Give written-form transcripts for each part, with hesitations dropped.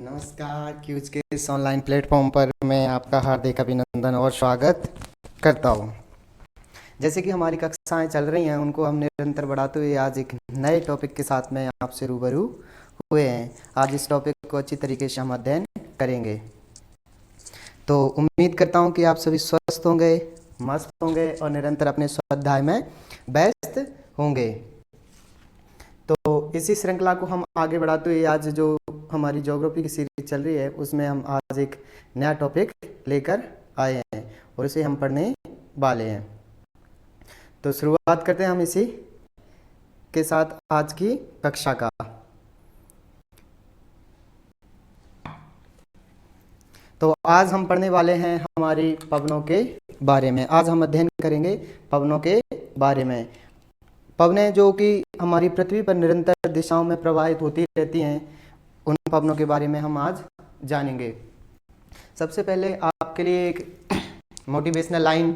नमस्कार। क्यूज के इस ऑनलाइन प्लेटफॉर्म पर मैं आपका हार्दिक अभिनंदन और स्वागत करता हूँ। जैसे कि हमारी कक्षाएं चल रही हैं, उनको हम निरंतर बढ़ाते हुए आज एक नए टॉपिक के साथ में आपसे रूबरू हुए हैं। आज इस टॉपिक को अच्छी तरीके से हम अध्ययन करेंगे। तो उम्मीद करता हूँ कि आप सभी स्वस्थ होंगे, मस्त होंगे और निरंतर अपने स्वाध्याय में व्यस्त होंगे। तो इसी श्रृंखला को हम आगे बढ़ाते हुए आज जो हमारी ज्योग्राफी की सीरीज चल रही है, उसमें हम आज एक नया टॉपिक लेकर आए हैं और इसे हम पढ़ने वाले हैं। तो शुरुआत करते हैं हम इसी के साथ आज की कक्षा का। तो आज हम पढ़ने वाले हैं हमारी पवनों के बारे में। आज हम अध्ययन करेंगे पवनों के बारे में। पवनें जो कि हमारी पृथ्वी पर निरंतर दिशाओं में प्रवाहित होती रहती हैं, उन पवनों के बारे में हम आज जानेंगे। सबसे पहले आपके लिए एक मोटिवेशनल लाइन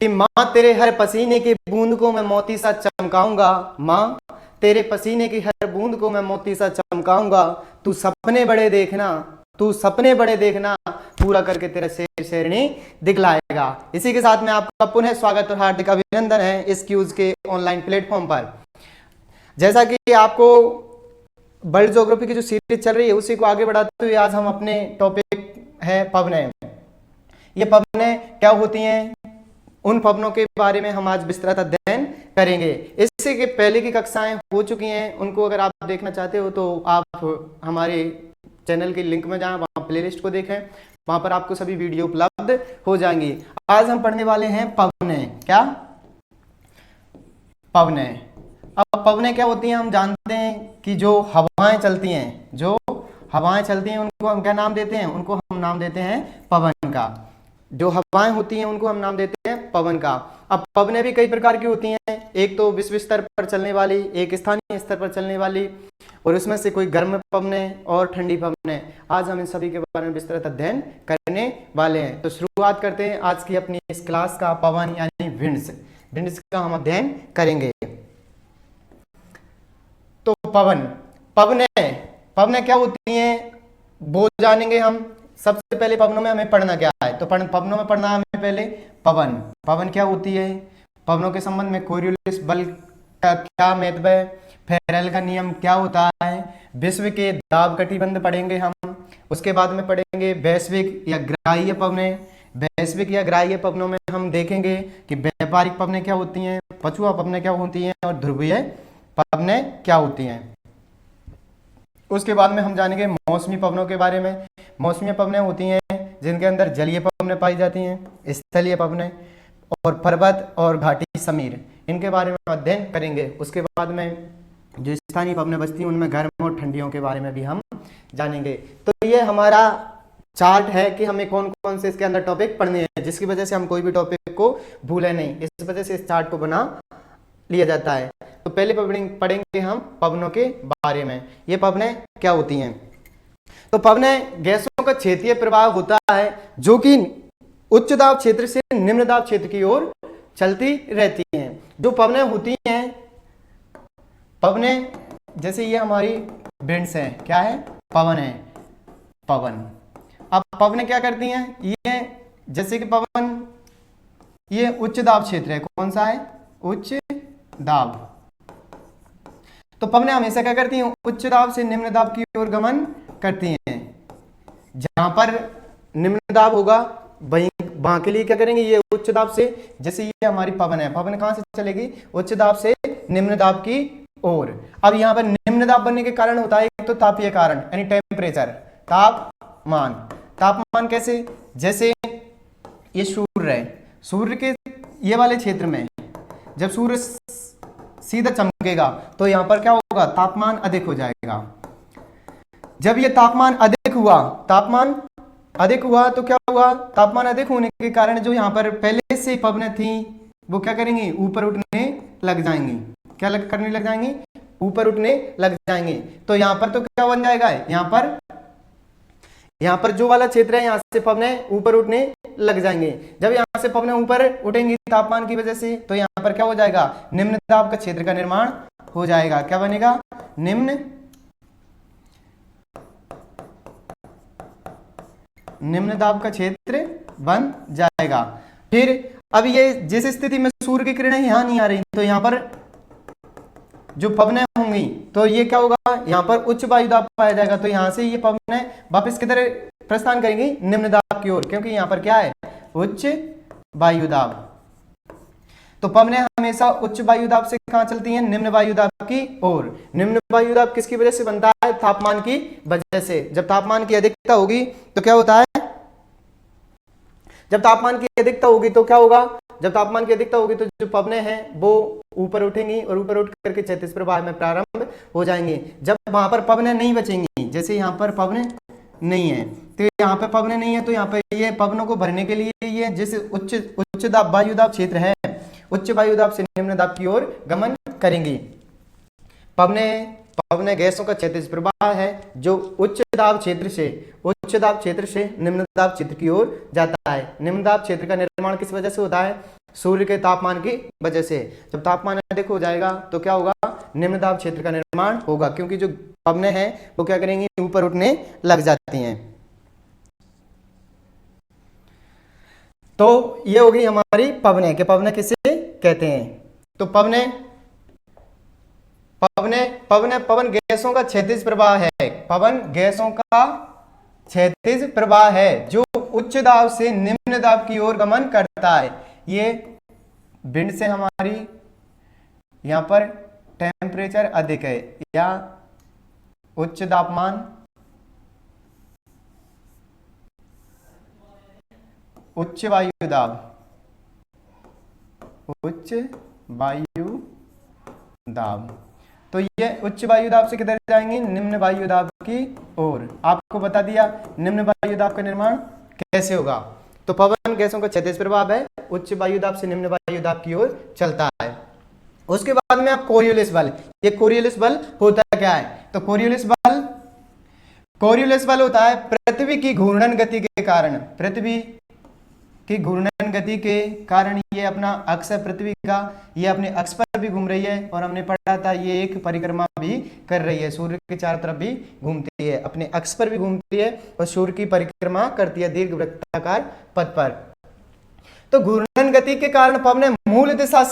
कि माँ तेरे हर पसीने की बूंद को मैं मोती सा चमकाऊंगा, माँ तेरे पसीने की हर बूंद को मैं मोती सा चमकाऊंगा, तू सपने बड़े देखना, तू सपने बड़े देखना, पूरा करके तेरा शेर शेरनी दिखलाएगा। इसी के साथ में आपका पुनः स्वागत और हार्दिक अभिनंदन है इस क्यूज के ऑनलाइन प्लेटफॉर्म पर। जैसा कि आपको वर्ल्ड ज्योग्राफी की जो सीरीज चल रही है उसी को आगे बढ़ाते हुए आज हम अपने टॉपिक है पवनें। ये पवनें क्या होती हैं, उन पवनों के बारे में हम आज विस्तृत अध्ययन करेंगे। इससे के पहले की कक्षाएं हो चुकी हैं, उनको अगर आप देखना चाहते हो तो आप हमारे चैनल के लिंक में जाएं, वहां प्लेलिस्ट को देखें, वहां पर आपको सभी वीडियो उपलब्ध हो जाएंगी। आज हम पढ़ने वाले हैं पवनें। क्या? पवनें। अब पवनें क्या होती हैं हम जानते हैं कि जो हवाएं चलती हैं, जो हवाएं चलती हैं उनको हम क्या नाम देते हैं? उनको हम नाम देते हैं पवन का। जो हवाएं होती हैं उनको हम नाम देते हैं पवन का। अब पवनें भी कई प्रकार की होती हैं, एक तो विश्व स्तर पर चलने वाली, एक स्थानीय स्तर पर चलने वाली, और उसमें से कोई गर्म पवनें और ठंडी पवनें। आज हम इन सभी के बारे में विस्तृत अध्ययन करने वाले हैं। तो शुरुआत करते हैं आज की अपनी इस क्लास का। पवन यानी विंड्स, विंड्स का हम अध्ययन करेंगे। तो पवनें क्या होती हैं वो जानेंगे हम। सबसे पहले पवनों में हमें पढ़ना क्या है, तो पवनों में पढ़ना हमें पहले पवन क्या होती है, पवनों के संबंध में कोरियोलिस बल का क्या महत्व है, फेरेल का नियम क्या होता है, विश्व के दाब कटिबंध पढ़ेंगे हम। उसके बाद में पढ़ेंगे वैश्विक या ग्राह्य पवनें। वैश्विक या ग्राह्य पवनों में हम देखेंगे कि व्यापारिक पवनें क्या होती हैं, पछुआ पवनें क्या होती हैं और ध्रुवीय पवनें क्या होती हैं। उसके बाद में हम जानेंगे मौसमी पवनों के बारे में। मौसमी पवनें होती हैं जिनके अंदर जलीय पवनें पाई जाती हैं, स्थलीय पवनें, और पर्वत और घाटी समीर, इनके बारे में अध्ययन करेंगे। उसके बाद में जो स्थानीय पवनें बचती हैं उनमें गर्म और ठंडियों के बारे में भी हम जानेंगे। तो ये हमारा चार्ट है कि हमें कौन कौन से इसके अंदर टॉपिक पढ़ने हैं, जिसकी वजह से हम कोई भी टॉपिक को भूलें नहीं। इस वजह से इस चार्ट को बना लिया जाता है। तो पहले पढ़ेंगे हम पवनों के बारे में। ये पवनें क्या होती हैं? तो पवनें गैसों का क्षेत्रीय प्रवाह होता है जो कि उच्च दाब क्षेत्र से निम्न दाब क्षेत्र की ओर चलती रहती हैं। जो पवनें होती हैं, पवनें जैसे ये हमारी विंड्स हैं, क्या है? पवन है, पवन। अब पवनें क्या करती हैं? ये जैसे कि पवन, ये उच्च दाब क्षेत्र है, कौन सा है? उच्च दाब। तो पवनें हमेशा क्या करती हैं? उच्च दाब से निम्न दाब की ओर गमन करती हैं। जहां पर निम्न दाब होगा वहां के लिए क्या करेंगे? ये उच्च दाब से, जैसे ये हमारी पवन है, पवन कहां से चलेगी? उच्च दाब से निम्न दाब की ओर। अब यहाँ पर निम्न दाब बनने के कारण होता है एक तो तापीय कारण यानी टेम्परेचर, तापमान। तापमान कैसे? जैसे ये सूर्य है, सूर्य के ये वाले क्षेत्र में जब सूर्य सीधा चमकेगा तो यहाँ पर क्या होगा? तापमान अधिक हो जाएगा। जब ये तापमान अधिक हुआ तो क्या हुआ? तापमान अधिक होने के कारण जो यहाँ पर पहले से पवनें थी वो क्या करेंगी? ऊपर उठने लग जाएंगी। क्या करने लग जाएंगी? ऊपर उठने लग जाएंगी। तो यहाँ पर तो क्या बन जाएगा? यहाँ पर जो वाला क्षेत्र है यहाँ से पवनें ऊपर उठने लग जाएंगे। जब यहाँ से पवनें ऊपर उठेंगी तापमान की वजह से, तो यहाँ पर क्या हो जाएगा? निम्न दाब का क्षेत्र का निर्माण हो जाएगा। क्या बनेगा? निम्न निम्न दाब का क्षेत्र बन जाएगा। फिर अब ये जिस स्थिति में सूर्य की किरणें यहाँ नहीं आ रही, तो यहाँ पर जो पवनें होंगी तो ये क्या होगा, यहाँ पर उच्च वायु दाब पाया जाएगा। तो यहाँ से ये पवनें वापस किधर प्रस्थान करेंगी, निम्न दाब की ओर, क्योंकि यहाँ पर क्या है, उच्च वायु दाब। तो पवनें हमेशा उच्च वायु दाब से कहां चलती हैं, निम्न वायु दाब की ओर। निम्न वायु दाब किसकी वजह से बनता है, तापमान की वजह से। जब तापमान की अधिकता होगी तो क्या होता है, जब तापमान की अधिकता होगी तो क्या होगा, जब तापमान की अधिकता होगी तो जो पवनें हैं वो ऊपर उठेंगी और ऊपर उठ करके क्षैतिज प्रवाह में प्रारंभ हो जाएंगे। जब वहां पर पवनें नहीं बचेंगी, जैसे यहाँ पर पवनें नहीं है, तो यहाँ पे पवनें नहीं है, तो यहाँ पर ये पवनों को भरने के लिए ये जिस उच्च दाब वायु दाब क्षेत्र है, उच्च वायु दाब से निम्न दाब की ओर गमन करेंगी। पवनें गैसों का क्षैतिज प्रवाह है जो उच्च दाब क्षेत्र से निम्न दाब क्षेत्र की ओर जाता है। निम्न दाब क्षेत्र का निर्माण किस वजह से होता है, सूर्य के तापमान की वजह से। जब तापमान अधिक हो जाएगा तो क्या होगा, निम्न दाब क्षेत्र का निर्माण होगा, क्योंकि जो पवनें हैं वो क्या करेंगी, ऊपर उठने लग जाती हैं। तो ये हो गई हमारी पवनें, कि पवनें किसे कहते हैं। तो पवन गैसों का क्षैतिज प्रवाह है, पवन गैसों का क्षैतिज प्रवाह है जो उच्च दाब से निम्न दाब की ओर गमन करता है। ये विंड से हमारी यहाँ पर टेम्परेचर अधिक है या उच्च तापमान, उच्च वायु दाब, तो ये उच्च वायु दाब से किधर जाएंगे, निम्न वायु दाब की ओर। आपको बता दिया निम्न वायु दाब का निर्माण कैसे होगा। तो पवन गैसों का क्षैतिज प्रभाव है, उच्च वायु दाब से निम्न वायु दाब की ओर चलता है। उसके बाद में आप कोरियोलिस बल, ये कोरियोलिस बल होता क्या है, तो कोरियोलिस बल होता है पृथ्वी की घूर्णन गति के कारण, पृथ्वी की घूर्णन गति के कारण ये अपना अक्ष है पृथ्वी का, ये अपने अक्ष पर भी घूम रही है, और हमने पढ़ा था ये एक परिक्रमा भी कर रही है, सूर्य के चारों तरफ भी घूमती है, अपने अक्ष पर भी घूमती है और सूर्य की परिक्रमा करती है दीर्घ वृत्ताकार पथ पर। तो घूर्णन गति के कारण पवनें मूल दिशा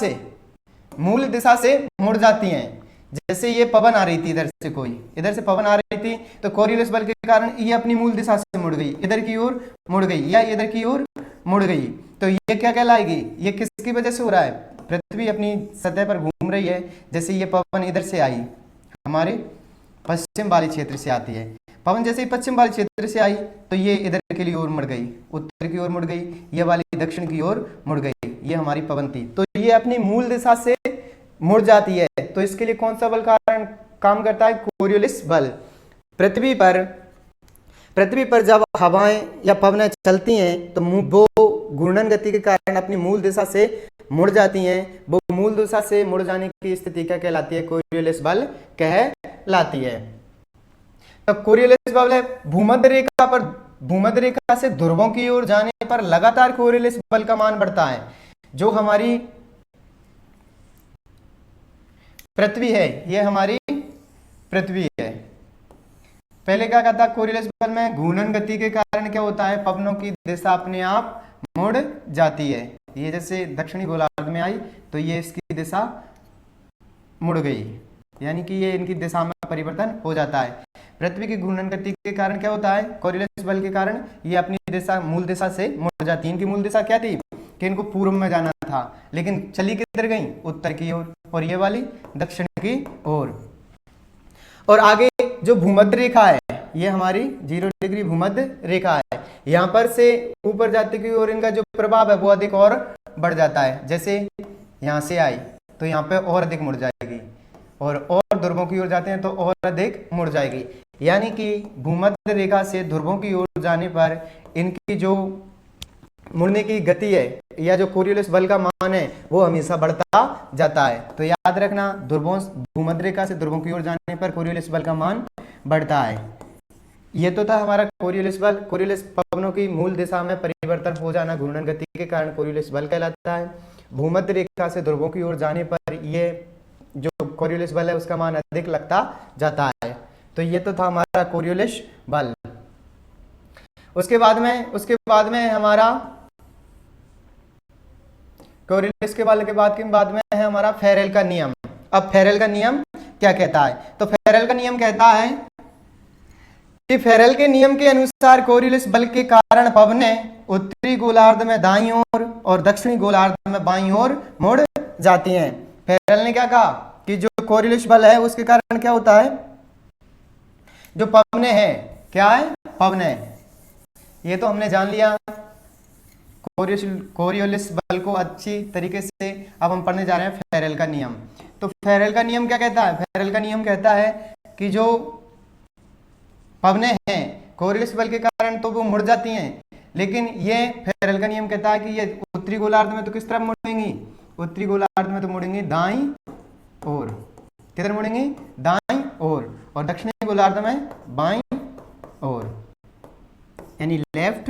से मुड़ जाती हैं। जैसे ये पवन आ रही थी इधर से, कोई इधर से पवन आ रही थी, तो कोरियोलिस बल के कारण ये अपनी मूल दिशा से मुड़ गई, इधर की ओर मुड़ गई या इधर की ओर मुड़ गई। तो ये क्या कहलाएगी, ये किसकी वजह से हो रहा है, पृथ्वी अपनी सतह पर घूम रही है। जैसे ये पवन इधर से आई, हमारे पश्चिम वाले क्षेत्र से आती है, पवन जैसे ही पश्चिम वाले क्षेत्र से आई तो ये इधर के लिए ओर मुड़ गई, उत्तर की ओर मुड़ गई, ये वाली दक्षिण की ओर मुड़ गई, ये हमारी पवन थी। तो ये अपनी मूल दिशा से मुड़ जाती है। तो इसके लिए कौन सा बल कारण काम करता है, कोरियोलिस बल। पृथ्वी पर जब हवाएं या पवनें चलती हैं तो वो घूर्णन गति के कारण अपनी मूल दिशा से मुड़ जाती हैं। वो मूल दिशा से मुड़ जाने की स्थिति क्या कहलाती है, कोरियोलिस बल कहलाती है। तो कोरियोलिस बल है भूमध्य रेखा से ध्रुवों की ओर जाने पर लगातार कोरियोलिस बल का मान बढ़ता है। जो हमारी पृथ्वी है, ये हमारी पृथ्वी है, पहले क्या कहता है, कोरियोलिस बल में घूर्णन गति के कारण क्या होता है, पवनों की दिशा अपने आप मुड़ जाती है। ये जैसे दक्षिणी गोलार्ध में आई तो ये इसकी दिशा मुड़ गई, यानी कि ये इनकी दिशा में परिवर्तन हो जाता है। पृथ्वी की घूर्णन गति के कारण क्या होता है, कोरियोलिस बल के कारण ये अपनी दिशा मूल दिशा से मुड़ जाती है। इनकी मूल दिशा क्या थी कि इनको पूर्व में जाना था, लेकिन चली किधर गई, उत्तर की ओर, और ये वाली दक्षिण की ओर। और आगे जो भूमध्य रेखा है, ये हमारी 0 डिग्री भूमध्य रेखा है, यहाँ पर से ऊपर जाते की ओर इनका जो प्रभाव है वो अधिक और बढ़ जाता है। जैसे यहाँ से आई तो यहाँ पे और अधिक मुड़ जाएगी, और ध्रुवों की ओर जाते हैं तो और अधिक मुड़ जाएगी। यानी कि भूमध्य रेखा से ध्रुवों की ओर जाने पर इनकी जो मुड़ने की गति है या जो कोरियोलिस बल का मान है वो हमेशा बढ़ता जाता है। तो याद रखना, भूमध्य रेखा से ध्रुवों की ओर जाने पर कोरियोलिस बल का मान बढ़ता है। ये तो था हमारा कोरियोलिस बल। कोरियोलिस पवनों की मूल दिशा में परिवर्तन हो जाना घूर्णन गति के कारण कोरियोलिस बल कहलाता है। भूमध्य रेखा से ध्रुवों की ओर जाने पर ये जो कोरियोलिस बल है उसका मान अधिक लगता जाता है। तो ये तो था हमारा कोरियोलिस बल। उसके बाद में हमारा कोरिलेस के बाद में है हमारा फेरेल का नियम। अब फेरेल का नियम क्या कहता है? तो फेरेल का नियम कहता है कि फेरेल के नियम के अनुसार कोरिलेस बल के कारण पवनें उत्तरी गोलार्ध में दाईं ओर और दक्षिणी गोलार्ध में बाईं ओर मुड़ जाती हैं। फेरेल ने क्या कहा कि जो कोरिलेस बल है उसके कारण क्या होता है, जो पवनें हैं, क्या है? पवनें। ये तो हमने जान लिया कोरियोलिस बल को अच्छी तरीके से। अब हम पढ़ने जा रहे हैं फेरेल का नियम। तो फेरेल का नियम क्या कहता है? फेरेल का नियम कहता है कि जो पवनें हैं कोरियोलिस बल के कारण तो वो मुड़ जाती हैं, लेकिन ये फेरेल का नियम कहता है कि ये उत्तरी गोलार्ध में तो किस तरफ मुड़ेंगी? उत्तरी गोलार्ध में तो मुड़ेंगी दाईं ओर। किधर मुड़ेंगी? दाईं ओर। और दक्षिणी गोलार्ध में बाईं ओर, यानी लेफ्ट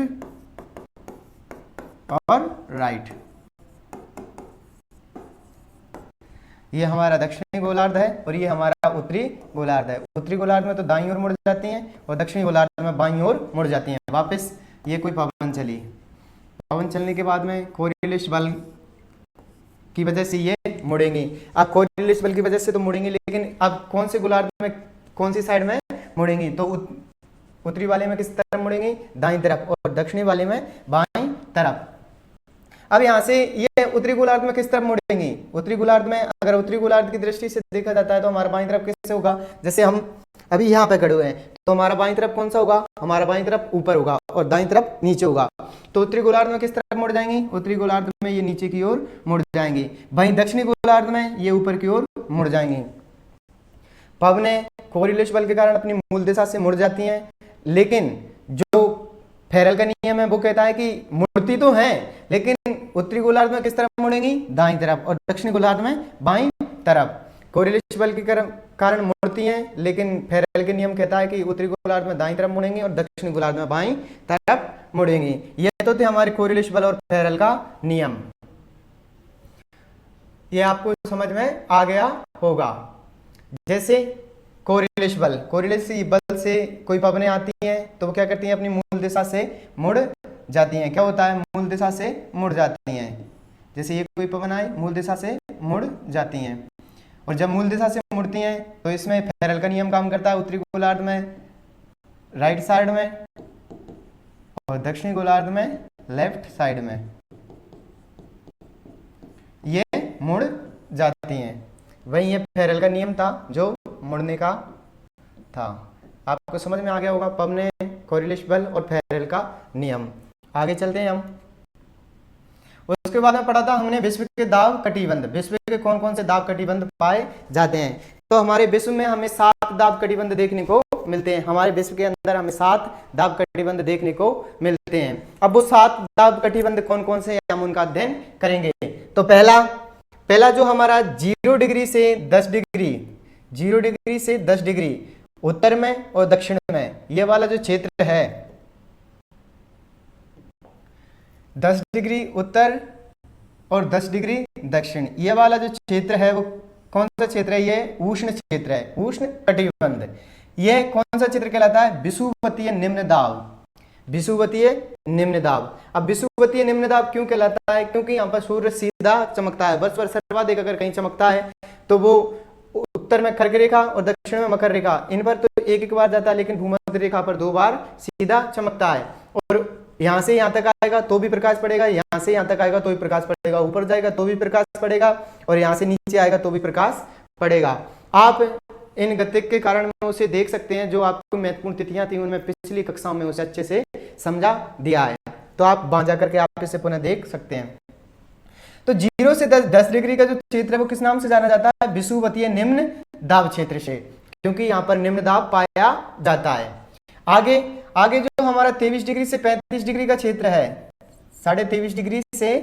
और राइट। ये हमारा दक्षिणी गोलार्ध है और ये हमारा उत्तरी गोलार्ध है। उत्तरी गोलार्ध में तो दाईं ओर मुड़ जाती हैं और दक्षिणी गोलार्ध में बाईं ओर मुड़ जाती हैं वापस। ये कोई पवन चली, पवन चलने के बाद में कोरियोलिस बल की वजह से ये मुड़ेंगी। अब कोरियोलिस बल की वजह से तो मुड़ेंगी, लेकिन अब कौन से गोलार्ध में, कौन सी साइड में मुड़ेंगी? तो उत्तरी वाले में किस तरफ मुड़ेंगी? दाईं तरफ, और दक्षिणी वाले में बाईं तरफ। अब यहाँ से ये उत्तरी गोलार्ध में किस तरफ मुड़ेंगी? उत्तरी गोलार्ध में, अगर उत्तरी गोलार्ध की दृष्टि से देखा जाता है तो हमारा बाईं तरफ किससे होगा? जैसे हम अभी यहाँ पे खड़े हुए हैं तो हमारा बाईं तरफ कौन सा होगा? हमारा बाईं तरफ ऊपर होगा और दाईं तरफ नीचे होगा। तो उत्तरी गोलार्ध में किस तरफ मुड़ जाएंगी? उत्तरी गोलार्ध में ये नीचे की ओर मुड़ जाएंगी। वहीं दक्षिणी गोलार्ध में ये ऊपर की ओर मुड़ जाएंगी। पवनें कोरियोलिस बल के कारण अपनी मूल दिशा से मुड़ जाती हैं, लेकिन जो फेरेल का नियम है वो कहता है कि मुड़ती तो हैं, लेकिन उत्तरी गोलार्ध में किस तरफ मुड़ेंगी? दाईं तरफ, और दक्षिणी गोलार्ध में बाईं तरफ। कोरियोलिस बल के कारण मुड़ती हैं, लेकिन फेरेल के नियम कहता है कि उत्तरी गोलार्ध में दाईं तरफ मुड़ेंगी और दक्षिणी गोलार्ध में बाईं तरफ मुड़ेंगी। ये तो थे हमारे कोरियोलिस बल और फेरेल का नियम। ये आपको समझ में आ गया होगा। जैसे कोरियोलिस बल, कोरियोलिस बल से कोई पवनें आती हैं तो वो क्या करती हैं? अपनी मूल दिशा से मुड़ जाती हैं। क्या होता है? मूल दिशा से मुड़ जाती हैं। जैसे ये कोई पवन आई, मूल दिशा से मुड़ जाती हैं, और जब मूल दिशा से मुड़ती हैं तो इसमें फेरेल का नियम काम करता है। उत्तरी गोलार्ध में राइट साइड में और दक्षिणी गोलार्ध में लेफ्ट साइड में ये मुड़ जाती हैं। वही ये फेरेल का नियम था जो मुड़ने का था। आपको समझ में आ गया होगा पवनें, कोरियोलिस बल और फेरेल का नियम। आगे चलते हैं हम। उसके बाद में पढ़ा था हमने विश्व के दाब कटिबंध। विश्व के कौन कौन से दाब कटिबंध पाए जाते हैं? तो हमारे विश्व में हमें 7 दाब कटिबंध देखने को मिलते हैं। हमारे विश्व के अंदर हमें 7 दाब कटिबंध देखने को मिलते हैं। अब वो 7 दाब कटिबंध कौन कौन से, हम उनका अध्ययन करेंगे। तो पहला जो हमारा 0 डिग्री से 10 डिग्री, 0 डिग्री से 10 डिग्री उत्तर में और दक्षिण में, ये वाला जो क्षेत्र है 10 डिग्री उत्तर और 10 डिग्री दक्षिण, ये वाला जो क्षेत्र है वो कौन सा क्षेत्र है? ये उष्ण क्षेत्र है, उष्ण कटिबंध। ये कौन सा क्षेत्र कहलाता है? विषुवतीय निम्न दाब। विषुवतीय निम्न दाब। अब विषुवतीय निम्न दाब क्यों कहलाता है? क्योंकि यहाँ पर सूर्य सीधा चमकता है। वर्ष भर सर्वाधिक अगर कहीं चमकता है तो वो उत्तर में कर्क रेखा और दक्षिण में मकर रेखा, इन पर तो एक बार जाता है, लेकिन भूमध्य रेखा पर 2 बार सीधा चमकता है। और यहाँ से यहाँ तक आएगा तो भी प्रकाश पड़ेगा, यहाँ से यहाँ तक आएगा तो भी प्रकाश पड़ेगा, ऊपर जाएगा तो भी प्रकाश पड़ेगा, और यहाँ से नीचे आएगा तो भी प्रकाश पड़ेगा। आप इन गतिक के कारण में उसे देख सकते हैं। जो आपको महत्वपूर्ण तिथियां थी उनमें पिछली कक्षाओं में उसे अच्छे से समझा दिया है, तो आप वहां जाकर के आप इसे पुनः देख सकते हैं। तो 0 से 10 डिग्री का जो क्षेत्र है वो किस नाम से जाना जाता है? विषुवतीय निम्न दाब क्षेत्र से, क्योंकि यहाँ पर निम्न दाब पाया जाता है। आगे जो हमारा 23 डिग्री से 35 डिग्री का क्षेत्र है, 23.5 डिग्री से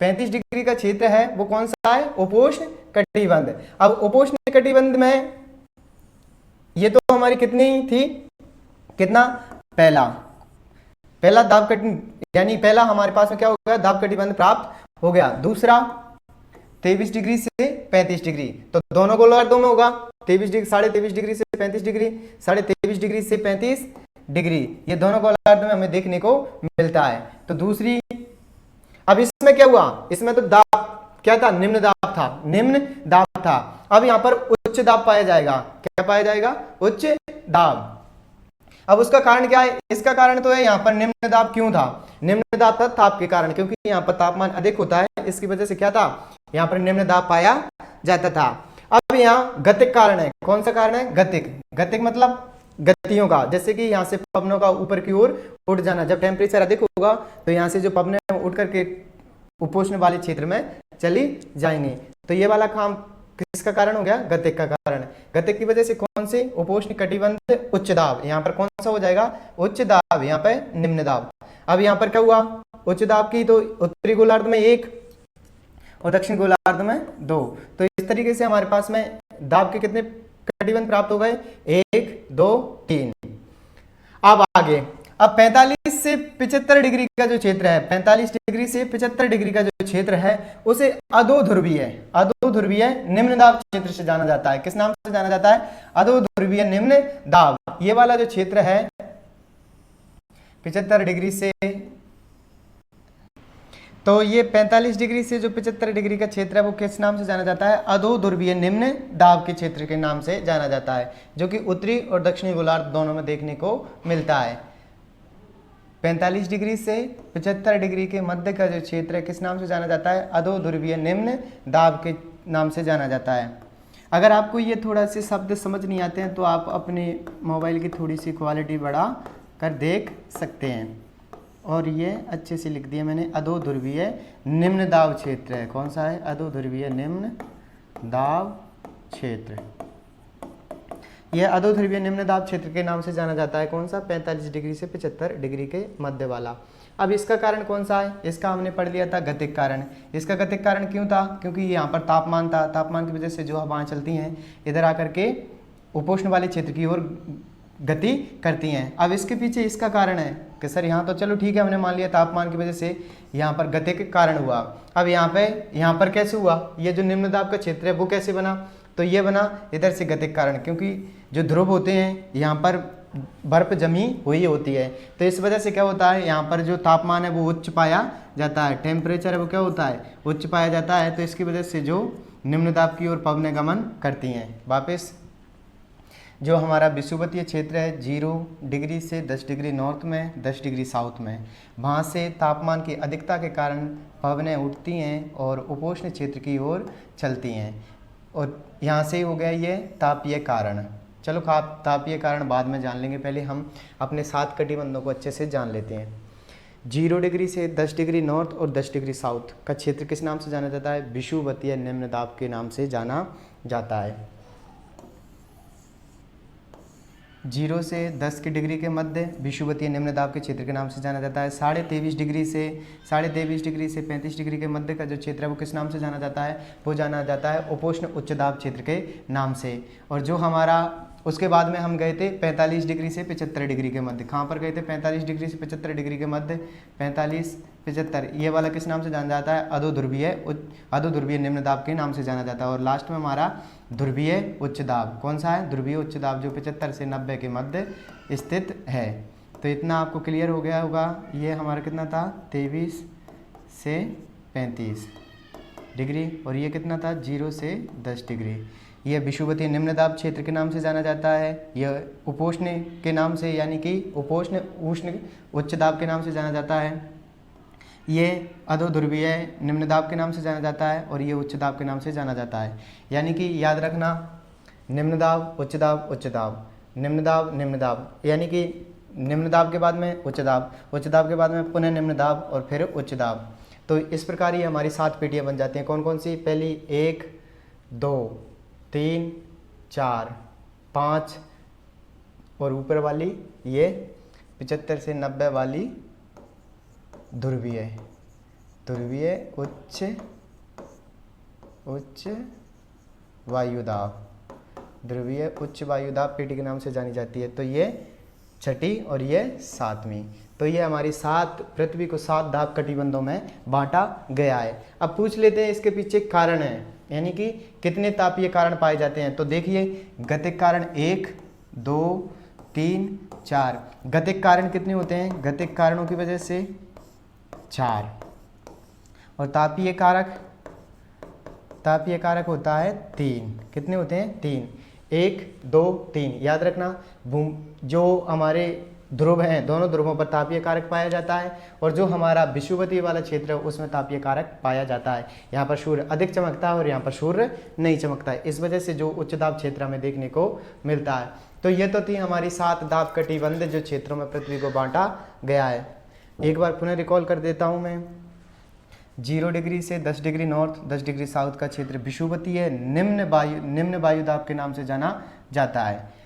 35 डिग्री का क्षेत्र है, वो कौन सा है? उपोष्ण कटिबंध। अब उपोष्ण कटिबंध में ये तो हमारी कितनी थी? कितना? पहला दाब यानी पहला हमारे पास में क्या हो गया? दाब कटिबंध प्राप्त हो गया। दूसरा 23 डिग्री से 35 डिग्री, तो दोनों गोलार्धों में होगा। 23 डिग्री 23.5 डिग्री से 35 डिग्री, 23.5 डिग्री से 35 डिग्री, ये दोनों गोलार्ध में हमें देखने को मिलता है। तो दूसरी, अब इसमें क्या हुआ, इसमें तो दाब क्या था, निम्न दाब था, निम्न दाब था। अब यहां पर उच्च दाब पाया जाएगा, क्या पाया जाएगा, उच्च दाब। अब उसका कारण क्या है, इसका कारण तो है यहाँ पर निम्न दाब क्यों था, निम्न दाब था ताप के कारण, क्योंकि यहाँ पर तापमान अधिक होता है, इसकी वजह से क्या था, यहाँ पर निम्न दाब पाया जाता था। अब यहाँ गतिक कारण है, कौन सा कारण है, गतिक, गतिक मतलब गतियों का, जैसे कि यहाँ से पवनों का ऊपर की ओर उठ जाना, जब टेम्परेचर अधिक होगा तो यहाँ से जो पवनें उठ करके उपोष्ण वाले क्षेत्र में चली जाएंगे। तो ये वाला काम किसका कारण हो गया, गतिक का कारण। गतिक की वजह से कौन से, उपोष्ण कटिबंध उच्च दाब, यहाँ पर कौन सा हो जाएगा, उच्च दाब, यहाँ पे निम्न दाब। अब यहाँ पर क्या हुआ, उच्च दाब की तो उत्तरी गोलार्ध में 1 और दक्षिण गोलार्ध में 2, तो इस तरीके से हमारे पास में दाब के कितने कटिबंध प्राप्त हो गए, 1 2 3। अब आगे, अब 45 से 75 डिग्री का जो क्षेत्र है, 45 डिग्री से 75 डिग्री का जो क्षेत्र है उसे अधोध्रुवीय, अधोध्रुवीय निम्न दाब क्षेत्र से जाना जाता है। किस नाम से जाना जाता है, अधोध्रुवीय निम्न दाब। ये वाला जो क्षेत्र है 75 डिग्री से, तो ये 45 डिग्री से जो 75 डिग्री का क्षेत्र है वो किस नाम से जाना जाता है, अधोध्रुवीय निम्न दाब के क्षेत्र के नाम से जाना जाता है, जो कि उत्तरी और दक्षिणी गोलार्ध दोनों में देखने को मिलता है। 45 डिग्री से 75 डिग्री के मध्य का जो क्षेत्र है किस नाम से जाना जाता है, अधोध्रुवीय निम्न दाब के नाम से जाना जाता है। अगर आपको ये थोड़ा से शब्द समझ नहीं आते हैं तो आप अपने मोबाइल की थोड़ी सी क्वालिटी बढ़ा कर देख सकते हैं। और ये अच्छे से लिख दिया मैंने, अधोध्रुवीय निम्न दाब क्षेत्र है, कौन सा है, अधोध्रुवीय निम्न दाब क्षेत्र। यह अधोध्रुवीय निम्न दाब क्षेत्र के नाम से जाना जाता है, कौन सा, 45 डिग्री से 75 डिग्री के मध्य वाला। अब इसका कारण कौन सा है, इसका हमने पढ़ लिया था गतिक कारण। इसका गतिक कारण क्यों था, क्योंकि यहाँ पर तापमान था, तापमान की वजह से जो हवाएं चलती हैं इधर आकर के उपोष्ण वाले क्षेत्र की ओर गति करती हैं। अब इसके पीछे इसका कारण है कि सर यहाँ तो चलो ठीक है, हमने मान लिया तापमान की वजह से यहाँ पर गतिक कारण हुआ। अब यहाँ पर कैसे हुआ, ये जो निम्न दाब का क्षेत्र है वो कैसे बना, तो ये बना इधर से गतिक कारण, क्योंकि जो ध्रुव होते हैं यहाँ पर बर्फ जमी हुई होती है, तो इस वजह से क्या होता है, यहाँ पर जो तापमान है वो उच्च पाया जाता है, टेम्परेचर है वो क्या होता है, उच्च पाया जाता है। तो इसकी वजह से जो निम्न दाब की ओर पवनें गमन करती हैं। वापस जो हमारा विषुवतीय क्षेत्र है 0 डिग्री से 10 डिग्री नॉर्थ में, 10 डिग्री साउथ में, वहाँ से तापमान की अधिकता के कारण पवनें उठती हैं और उपोष्ण क्षेत्र की ओर चलती हैं, और यहाँ से ही हो गया ये तापीय कारण। चलो तापीय कारण बाद में जान लेंगे, पहले हम अपने 7 कटिबंधों को अच्छे से जान लेते हैं। 0 डिग्री से 10 डिग्री नॉर्थ और 10 डिग्री साउथ का क्षेत्र किस नाम से जाना जाता है, विषुवतीय निम्न दाब के नाम से जाना जाता है। 0 से 10 की डिग्री के मध्य विषुवतीय निम्न दाब के क्षेत्र के नाम से जाना जाता है। 23.5 डिग्री से 35 डिग्री के मध्य का जो क्षेत्र है वो किस नाम से जाना जाता है, वो जाना जाता है उपोष्ण उच्च दाब क्षेत्र के नाम से। और जो हमारा उसके बाद में हम गए थे 45 डिग्री से 75 डिग्री के मध्य, कहाँ पर गए थे, 45 डिग्री से 75 डिग्री के मध्य, 45-75, ये वाला किस नाम से जाना जाता है, अधोध्रुवीय निम्न दाब के नाम से जाना जाता है। और लास्ट में हमारा ध्रुवीय उच्च दाब, कौन सा है, ध्रुवीय उच्च दाब, जो 75 से 90 के मध्य स्थित है। तो इतना आपको क्लियर हो गया होगा। ये हमारा कितना था, 23 से 35 डिग्री, और ये कितना था, 0 से 10 डिग्री। यह विषुवतीय निम्न दाब क्षेत्र के नाम से जाना जाता है। यह उपोष्ण के नाम से, यानी कि उपोष्ण उष्ण उच्च दाब के नाम से जाना जाता है। ये अधोध्रुवीय निम्न दाब के नाम से जाना जाता है, और ये उच्च दाब के नाम से जाना जाता है। यानी कि याद रखना, निम्न दाब, उच्च दाब, उच्च दाब, निम्न दाब, निम्न दाब, यानी कि निम्न दाब के बाद में उच्च दाब, उच्च दाब के बाद में पुनः निम्न दाब और फिर उच्च दाब। तो इस प्रकार ये हमारी 7 पेटियाँ बन जाती हैं। कौन कौन सी, पहली 1 2 3 4 5, और ऊपर वाली ये 75 से 90 वाली ध्रुवीय उच्च वायुदाब, ध्रुवीय उच्च वायुदाब पेटी के नाम से जानी जाती है। तो ये छठी और ये 7वीं। तो ये हमारी 7 पृथ्वी को 7 दाब कटिबंधों में बांटा गया है। अब पूछ लेते हैं इसके पीछे कारण है, यानी कि कितने तापीय कारण पाए जाते हैं। तो देखिए, गतिक कारण 1 2 3, 4। गतिक कारण कितने होते हैं? गतिक कारणों की वजह से 4। और तापीय कारक होता है 3। कितने होते हैं? 3। 1, 2, 3 याद रखना। जो हमारे ध्रुव हैं, दोनों ध्रुवों पर तापीय कारक पाया जाता है, और जो हमारा विषुवतीय वाला क्षेत्र है उसमें तापीय कारक पाया जाता है। यहाँ पर सूर्य अधिक चमकता है और यहाँ पर सूर्य नहीं चमकता है, इस वजह से जो उच्च दाब क्षेत्र हमें देखने को मिलता है। तो ये तो थी हमारी 7 दाब कटिबंध जो क्षेत्रों में पृथ्वी को बांटा गया है। एक बार पुनः रिकॉल कर देता हूँ मैं। 0 डिग्री से 10 डिग्री नॉर्थ, 10 डिग्री साउथ का क्षेत्र विषुवतीय है, निम्न वायु दाब के नाम से जाना जाता है।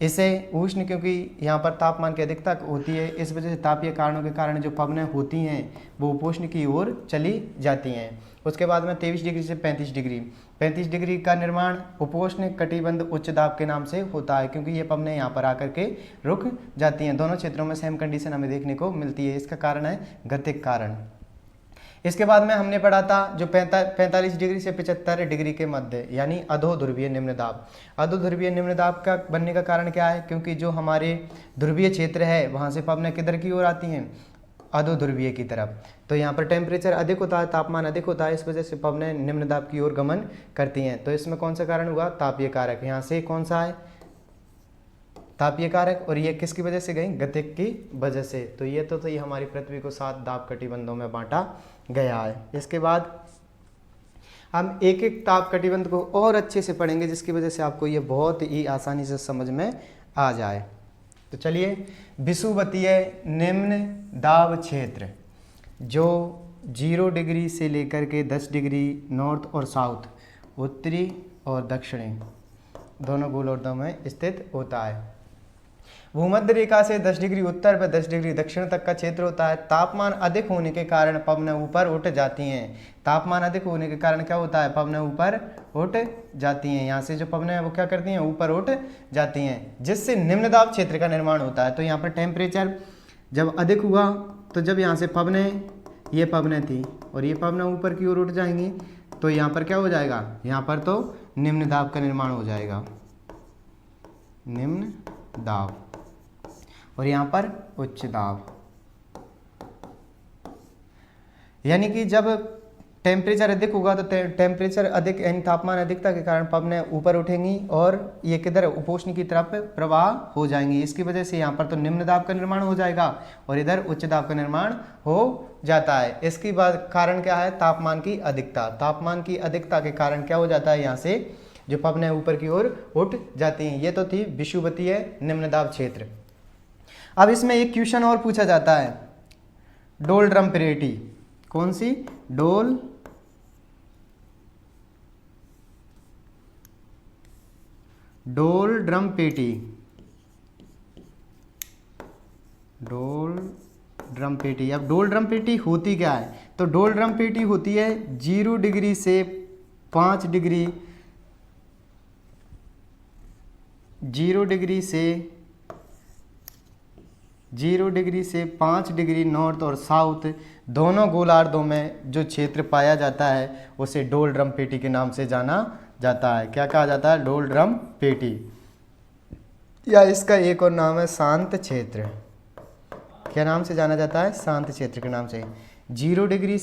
इसे उष्ण, क्योंकि यहाँ पर तापमान की अधिकता होती है, इस वजह से तापीय कारणों के कारण जो पवनें होती हैं वो उपोष्ण की ओर चली जाती हैं। उसके बाद में 23 डिग्री से 35 डिग्री, 35 डिग्री का निर्माण उपोष्ण कटिबंध उच्च दाब के नाम से होता है, क्योंकि ये पवनें यहाँ पर आकर के रुक जाती हैं। दोनों क्षेत्रों में सेम कंडीशन हमें देखने को मिलती है। इसका कारण है गतिक कारण। इसके बाद में हमने पढ़ा था जो 45 डिग्री से 75 डिग्री के मध्य, यानी अधो ध्रुवीय निम्न दाब। अधो ध्रुवीय निम्न दाब का बनने का कारण क्या है? क्योंकि जो हमारे ध्रुवीय क्षेत्र है वहाँ से पवनें किधर की ओर आती हैं? अधो ध्रुवीय की तरफ। तो यहाँ पर टेम्परेचर अधिक होता है, तापमान अधिक होता है, इस वजह से पवनें निम्न दाब की ओर गमन करती हैं। तो इसमें कौन सा कारण हुआ? तापीय कारक। यहाँ से कौन सा है? तापीय कारक। और ये किसकी वजह से गई? गतिक की वजह से। तो ये तो ये हमारी पृथ्वी को 7 दाब कटिबंधों में बांटा गया है। इसके बाद हम एक एक ताप कटिबंध को और अच्छे से पढ़ेंगे, जिसकी वजह से आपको ये बहुत ही आसानी से समझ में आ जाए। तो चलिए, विषुवतीय निम्न दाब क्षेत्र जो 0 डिग्री से लेकर के 10 डिग्री नॉर्थ और साउथ, उत्तरी और दक्षिणी दोनों गोलार्धों में स्थित होता है। भूमध्य रेखा से 10 डिग्री उत्तर व 10 डिग्री दक्षिण तक का क्षेत्र होता है। तापमान अधिक होने के कारण पवनें ऊपर उठ जाती हैं। तापमान अधिक होने के कारण क्या होता है? पवनें ऊपर उठ जाती हैं। यहाँ से जो पवनें हैं वो क्या करती हैं? ऊपर उठ जाती हैं, जिससे निम्न दाब क्षेत्र का निर्माण होता है। तो यहाँ पर टेम्परेचर जब अधिक हुआ तो जब यहाँ से ये पवनें थी और ये पवनें ऊपर की ओर उठ जाएंगी, तो यहाँ पर क्या हो जाएगा? यहाँ पर तो निम्न दाब का निर्माण हो जाएगा, निम्न दाब, और यहाँ पर उच्च दाब। यानी कि जब टेम्परेचर अधिक होगा तो टेम्परेचर अधिक यानी तापमान अधिकता के कारण पवनें ऊपर उठेंगी और ये किधर? उपोष्ण की तरफ प्रवाह हो जाएंगी। इसकी वजह से यहाँ पर तो निम्न दाब का निर्माण हो जाएगा और इधर उच्च दाब का निर्माण हो जाता है। इसके बाद कारण क्या है? तापमान की अधिकता। तापमान की अधिकता के कारण क्या हो जाता है? यहाँ से जो पवनें ऊपर की ओर उठ जाती हैं। ये तो थी विषुवतीय निम्न दाब क्षेत्र। अब इसमें एक क्वेश्चन और पूछा जाता है, डोलड्रम पेटी। कौन सी? डोलड्रम पेटी। डोलड्रम पेटी। अब डोलड्रम पेटी होती क्या है? तो डोलड्रम पेटी होती है 0 डिग्री से 5 डिग्री, 0 डिग्री से 5 डिग्री नॉर्थ और साउथ दोनों गोलार्धों में जो क्षेत्र पाया जाता है उसे डोलड्रम पेटी के नाम से जाना जाता है। क्या कहा जाता है? डोलड्रम पेटी, या इसका एक और नाम है शांत क्षेत्र। क्या नाम से जाना जाता है? शांत क्षेत्र के नाम से। 0 डिग्री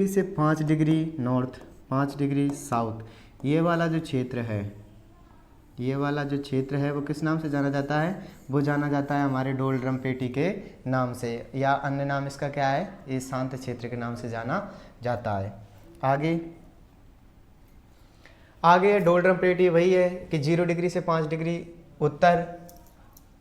से 5 डिग्री नॉर्थ, 5 डिग्री साउथ, ये वाला जो क्षेत्र है वो किस नाम से जाना जाता है? वो जाना जाता है हमारे डोलड्रम पेटी के नाम से, या अन्य नाम इसका क्या है? ये शांत क्षेत्र के नाम से जाना जाता है। आगे डोलड्रम पेटी वही है कि 0 डिग्री से 5 डिग्री उत्तर,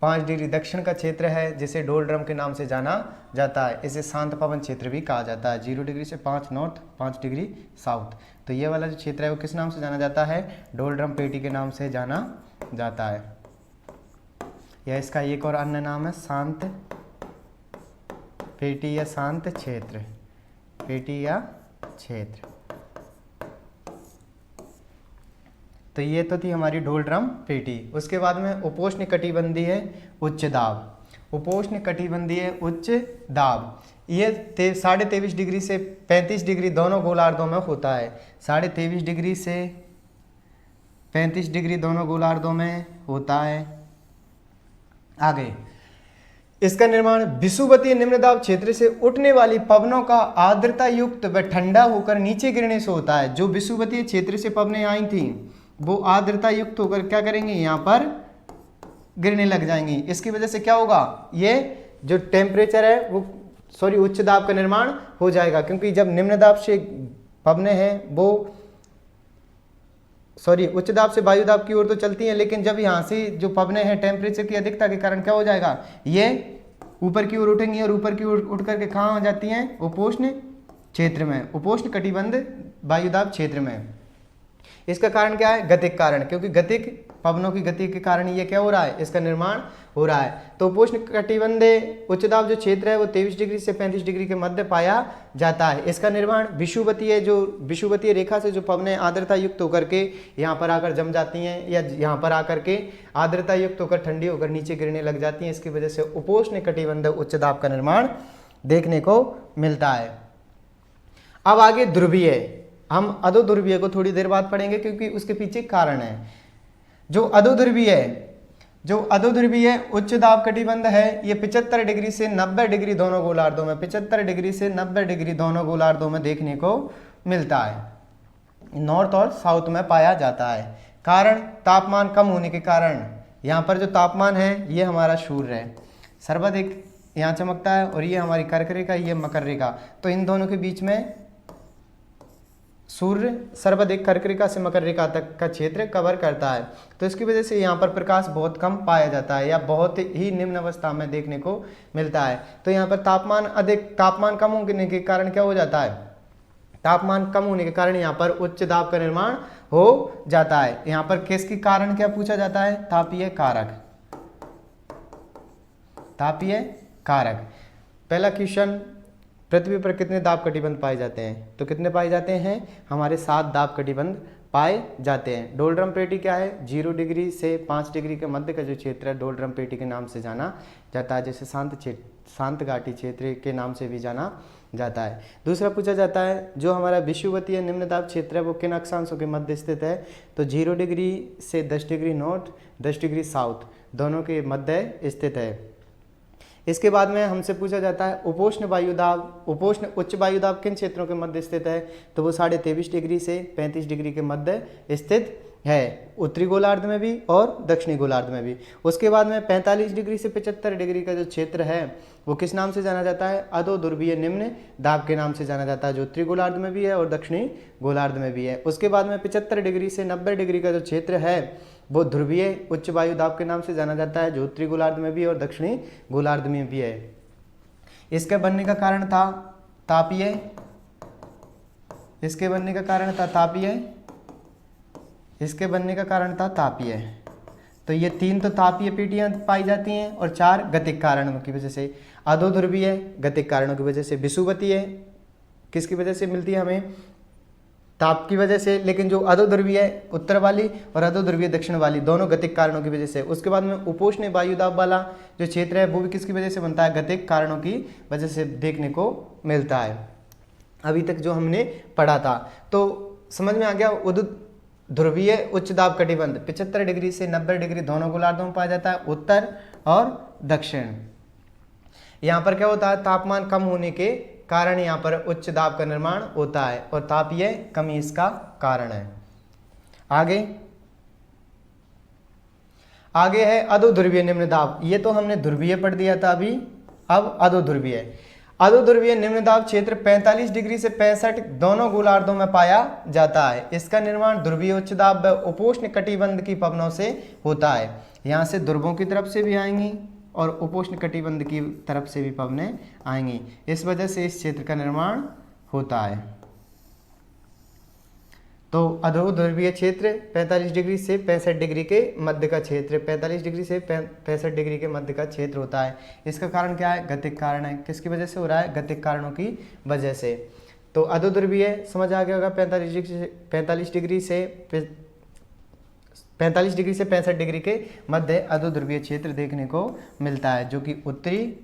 5 डिग्री दक्षिण का क्षेत्र है, जिसे डोलड्रम के नाम से जाना जाता है। इसे शांत पवन क्षेत्र भी कहा जाता है। 0 डिग्री से 5 नॉर्थ, 5 डिग्री साउथ, तो ये वाला जो क्षेत्र है वो किस नाम से जाना जाता है? डोलड्रम पेटी के नाम से जाना जाता है, या इसका एक और अन्य नाम है शांत पेटी या शांत क्षेत्र, पेटी या क्षेत्र। तो ये तो थी हमारी डोलड्रम पेटी। उसके बाद में उपोष्ण कटिबंधीय उच्च दाब। उपोष्ण कटिबंधीय उच्च दाब ये 23.5 डिग्री से 35 डिग्री दोनों गोलार्धों में होता है। 23.5 डिग्री से 35 डिग्री दोनों गोलार्धों में होता है। आगे, इसका निर्माण विषुवतीय निम्न दाब क्षेत्र से उठने वाली पवनों का आर्द्रता युक्त व ठंडा होकर नीचे गिरने से होता है। जो विषुवतीय क्षेत्र से पवनें आई थी वो आर्द्रता युक्त होकर क्या करेंगी, यहाँ पर गिरने लग जाएंगी। इसकी वजह से क्या होगा, ये जो टेम्परेचर है वो उच्च दाब का निर्माण हो जाएगा, क्योंकि जब निम्न दाब से पवनें हैं वो उच्च दाब से वायु दाब की ओर तो चलती हैं, लेकिन जब यहाँ से जो पवनें हैं टेम्परेचर की अधिकता के कारण क्या हो जाएगा, ये ऊपर की ओर उठेंगी और ऊपर की ओर उठ करके कहाँ हो जाती हैं, उपोष्ण क्षेत्र में, उपोष्ण कटिबंध वायु दाब क्षेत्र में। इसका कारण क्या है, गतिक कारण, क्योंकि गतिक पवनों की गति के कारण ये क्या हो रहा है, इसका निर्माण हो रहा है। तो उपोष्ण कटिबंधीय उच्च दाब जो क्षेत्र है वो 23 डिग्री से 35 डिग्री के मध्य पाया जाता है। इसका निर्माण विषुवतीय रेखा से जो पवनें आर्द्रता युक्त होकर के यहाँ पर आकर जम जाती हैं या यहाँ पर आकर के आर्द्रता युक्त होकर ठंडी होकर नीचे गिरने लग जाती हैं, इसकी वजह से उपोष्ण कटिबंधीय उच्च दाब का निर्माण देखने को मिलता है। अब आगे ध्रुवीय, हम अधोध्रुवीय को थोड़ी देर बाद पढ़ेंगे क्योंकि उसके पीछे कारण है। जो अधोध्रुवीय उच्च दाब कटिबंध है ये 75 डिग्री से 90 डिग्री दोनों गोलार्धों में 75 डिग्री से 90 डिग्री दोनों गोलार्धों में देखने को मिलता है, नॉर्थ और साउथ में पाया जाता है। कारण तापमान कम होने के कारण यहाँ पर जो तापमान है ये हमारा सूर्य है, सर्वाधिक यहाँ चमकता है, और ये हमारी कर्क रेखा, ये मकर रेखा, तो इन दोनों के बीच में सूर्य सर्वाधिक कर्क रेखा से मकर रेखा तक का क्षेत्र कवर करता है। तो इसकी वजह से यहाँ पर प्रकाश बहुत कम पाया जाता है या बहुत ही निम्न अवस्था में देखने को मिलता है। तो यहाँ पर तापमान कम होने के कारण क्या हो जाता है, तापमान कम होने के कारण यहाँ पर उच्च दाब का निर्माण हो जाता है। यहाँ पर किसके कारण क्या पूछा जाता है, तापीय कारक। तापीय कारक, पहला क्वेश्चन, पृथ्वी पर कितने दाब कटिबंध पाए जाते हैं, तो कितने पाए जाते हैं, हमारे 7 दाब कटिबंध पाए जाते हैं। डोलड्रम पेटी क्या है, 0 डिग्री से 5 डिग्री के मध्य का जो क्षेत्र है डोलड्रम पेटी के नाम से जाना जाता है, जैसे शांत घाटी क्षेत्र के नाम से भी जाना जाता है। दूसरा पूछा जाता है जो हमारा विषुवतीय निम्न दाब क्षेत्र है वो किन अक्षांशों के मध्य स्थित है, तो 0 डिग्री से 10 डिग्री नॉर्थ 10 डिग्री साउथ दोनों के मध्य स्थित है। इसके बाद में हमसे पूछा जाता है उपोष्ण उच्च वायु दाब किन क्षेत्रों के मध्य स्थित है, तो वो 23.5 डिग्री से 35 डिग्री के मध्य स्थित है, उत्तरी गोलार्ध में भी और दक्षिणी गोलार्ध में भी। उसके बाद में 45 डिग्री से 75 डिग्री का जो क्षेत्र है वो किस नाम से जाना जाता है, अधोध्रुवीय निम्न दाब के नाम से जाना जाता है, जो उत्तरी गोलार्ध में भी है और दक्षिणी गोलार्ध में भी है। उसके बाद में 75 डिग्री से 90 डिग्री का जो क्षेत्र है वो ध्रुवीय उच्च वायु दाब के नाम से जाना जाता है, जो उत्तरी गोलार्ध में भी और दक्षिणी गोलार्ध में भी है। इसके बनने का कारण था तापीय, इसके बनने का कारण था तापीय। तो ये 3 तो तापीय पेटियां पाई जाती हैं और 4 गतिक कारणों की वजह से। अधोध्रुवीय गतिक कारणों की वजह से, विषुवतीय किसकी वजह से मिलती है हमें, ताप की वजह से, लेकिन जो अधोध्रुवीय उत्तर वाली और अधोध्रुवीय दक्षिण वाली दोनों गतिक कारणों की वजह से। उसके बाद में उपोष्ण वायु दाब वाला जो क्षेत्र है वो भी किसकी वजह से बनता है, गतिक कारणों की वजह से देखने को मिलता है। अभी तक जो हमने पढ़ा था तो समझ में आ गया। ध्रुवीय उच्च दाब कटिबंध 75 डिग्री से 90 डिग्री दोनों गोलार्धों में पाया जाता है, उत्तर और दक्षिण। यहाँ पर क्या होता है, तापमान कम होने के कारण यहाँ पर उच्च दाब का निर्माण होता है और तापीय कमी इसका कारण है। आगे है अधोध्रुवीय निम्न दाब। ये तो हमने ध्रुवीय पढ़ दिया था अभी, अब अधोध्रुवीय निम्न दाब क्षेत्र 45 डिग्री से 65 दोनों गोलार्धों में पाया जाता है। इसका निर्माण ध्रुवीय उच्च दाब व उपोष्ण कटिबंध की पवनों से होता है। यहाँ से ध्रुवों की तरफ से भी आएंगी और उपोष्ण कटिबंध की तरफ से भी पवनें आएंगी, इस वजह से इस क्षेत्र का निर्माण होता है। तो अधोध्रुवीय क्षेत्र 45 डिग्री से 65 डिग्री के मध्य का क्षेत्र, 45 डिग्री से 65 डिग्री के मध्य का क्षेत्र होता है। इसका कारण क्या है, गतिक कारण है। किसकी वजह से हो रहा है, गतिक कारणों की वजह से। तो अधोध्रुवीय समझ आ गया होगा, 45 डिग्री से 65 डिग्री के मध्य अधोध्रुवीय क्षेत्र देखने को मिलता है, जो कि उत्तरी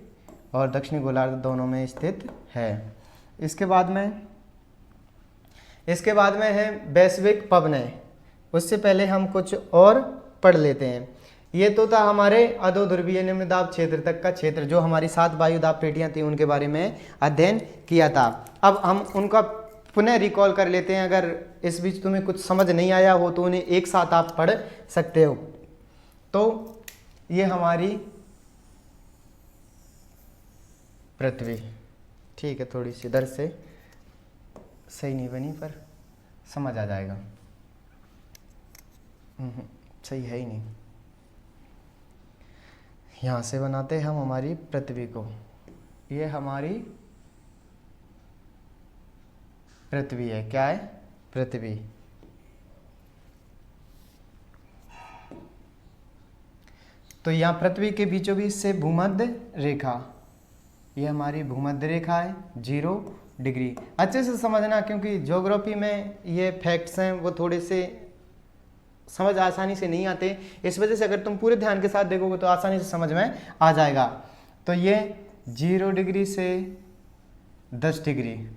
और दक्षिणी गोलार्ध दोनों में स्थित है। इसके बाद में है वैश्विक पवनें। उससे पहले हम कुछ और पढ़ लेते हैं। ये तो था हमारे अधो ध्रुवीय निम्न दाब क्षेत्र तक का क्षेत्र, जो हमारी 7 वायु दाब पेटियां थी उनके बारे में अध्ययन किया था। अब हम उनका पुनः रिकॉल कर लेते हैं। अगर इस बीच तुम्हें कुछ समझ नहीं आया हो तो उन्हें एक साथ आप पढ़ सकते हो। तो ये हमारी पृथ्वी, ठीक है, थोड़ी सी इधर से सही नहीं बनी पर समझ आ जाएगा। सही है ही नहीं। यहाँ से बनाते हैं हम हमारी पृथ्वी को। ये हमारी पृथ्वी है। क्या है? पृथ्वी। तो यहाँ पृथ्वी के बीचों बीच से भूमध्य रेखा, ये हमारी भूमध्य रेखा है 0 डिग्री। अच्छे से समझना, क्योंकि ज्योग्राफी में ये फैक्ट्स हैं वो थोड़े से समझ आसानी से नहीं आते। इस वजह से अगर तुम पूरे ध्यान के साथ देखोगे तो आसानी से समझ में आ जाएगा। तो ये 0 डिग्री से 10 डिग्री,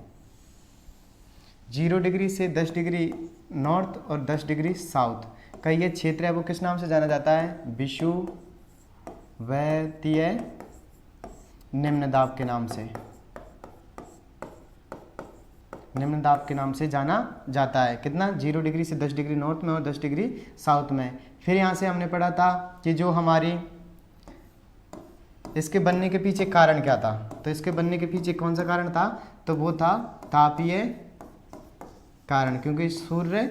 0 डिग्री से 10 डिग्री नॉर्थ और 10 डिग्री साउथ का ये क्षेत्र है, वो किस नाम से जाना जाता है? विषुवतीय निम्न दाब के नाम से, निम्न दाब के नाम से जाना जाता है। कितना? 0 डिग्री से 10 डिग्री नॉर्थ में और 10 डिग्री साउथ में। फिर यहाँ से हमने पढ़ा था कि जो हमारी इसके बनने के पीछे कारण क्या था। तो इसके बनने के पीछे कौन सा कारण था? तो वो था तापीय कारण, क्योंकि सूर्य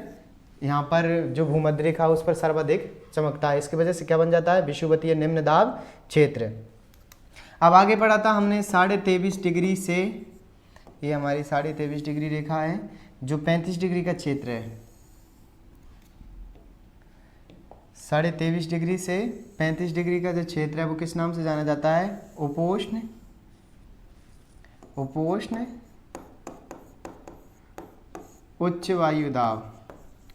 यहाँ पर जो भूमध्य रेखा उस पर सर्वाधिक चमकता है। इसकी वजह से क्या बन जाता है? विषुवतीय निम्न दाब क्षेत्र। अब आगे पढ़ा था हमने 23.5 डिग्री से, ये हमारी 23.5 डिग्री रेखा है जो 35 डिग्री का क्षेत्र है। 23.5 डिग्री से 35 डिग्री का जो क्षेत्र है वो किस नाम से जाना जाता है? उपोष्ण, उपोष्ण उच्च वायु दाब,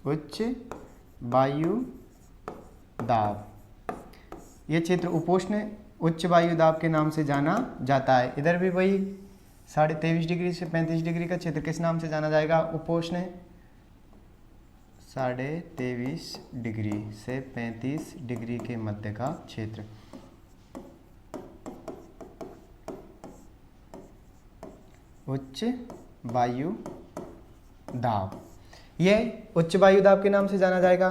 उच्च वायु दाब। ये क्षेत्र उपोष्ण उच्च वायु दाब के नाम से जाना जाता है। इधर भी वही 23.5 डिग्री से 35 डिग्री का क्षेत्र किस नाम से जाना जाएगा? उपोष्ण 23.5 डिग्री से 35 डिग्री के मध्य का क्षेत्र। उच्च वायु दाब, ये उच्च वायु दाब के नाम से जाना जाएगा।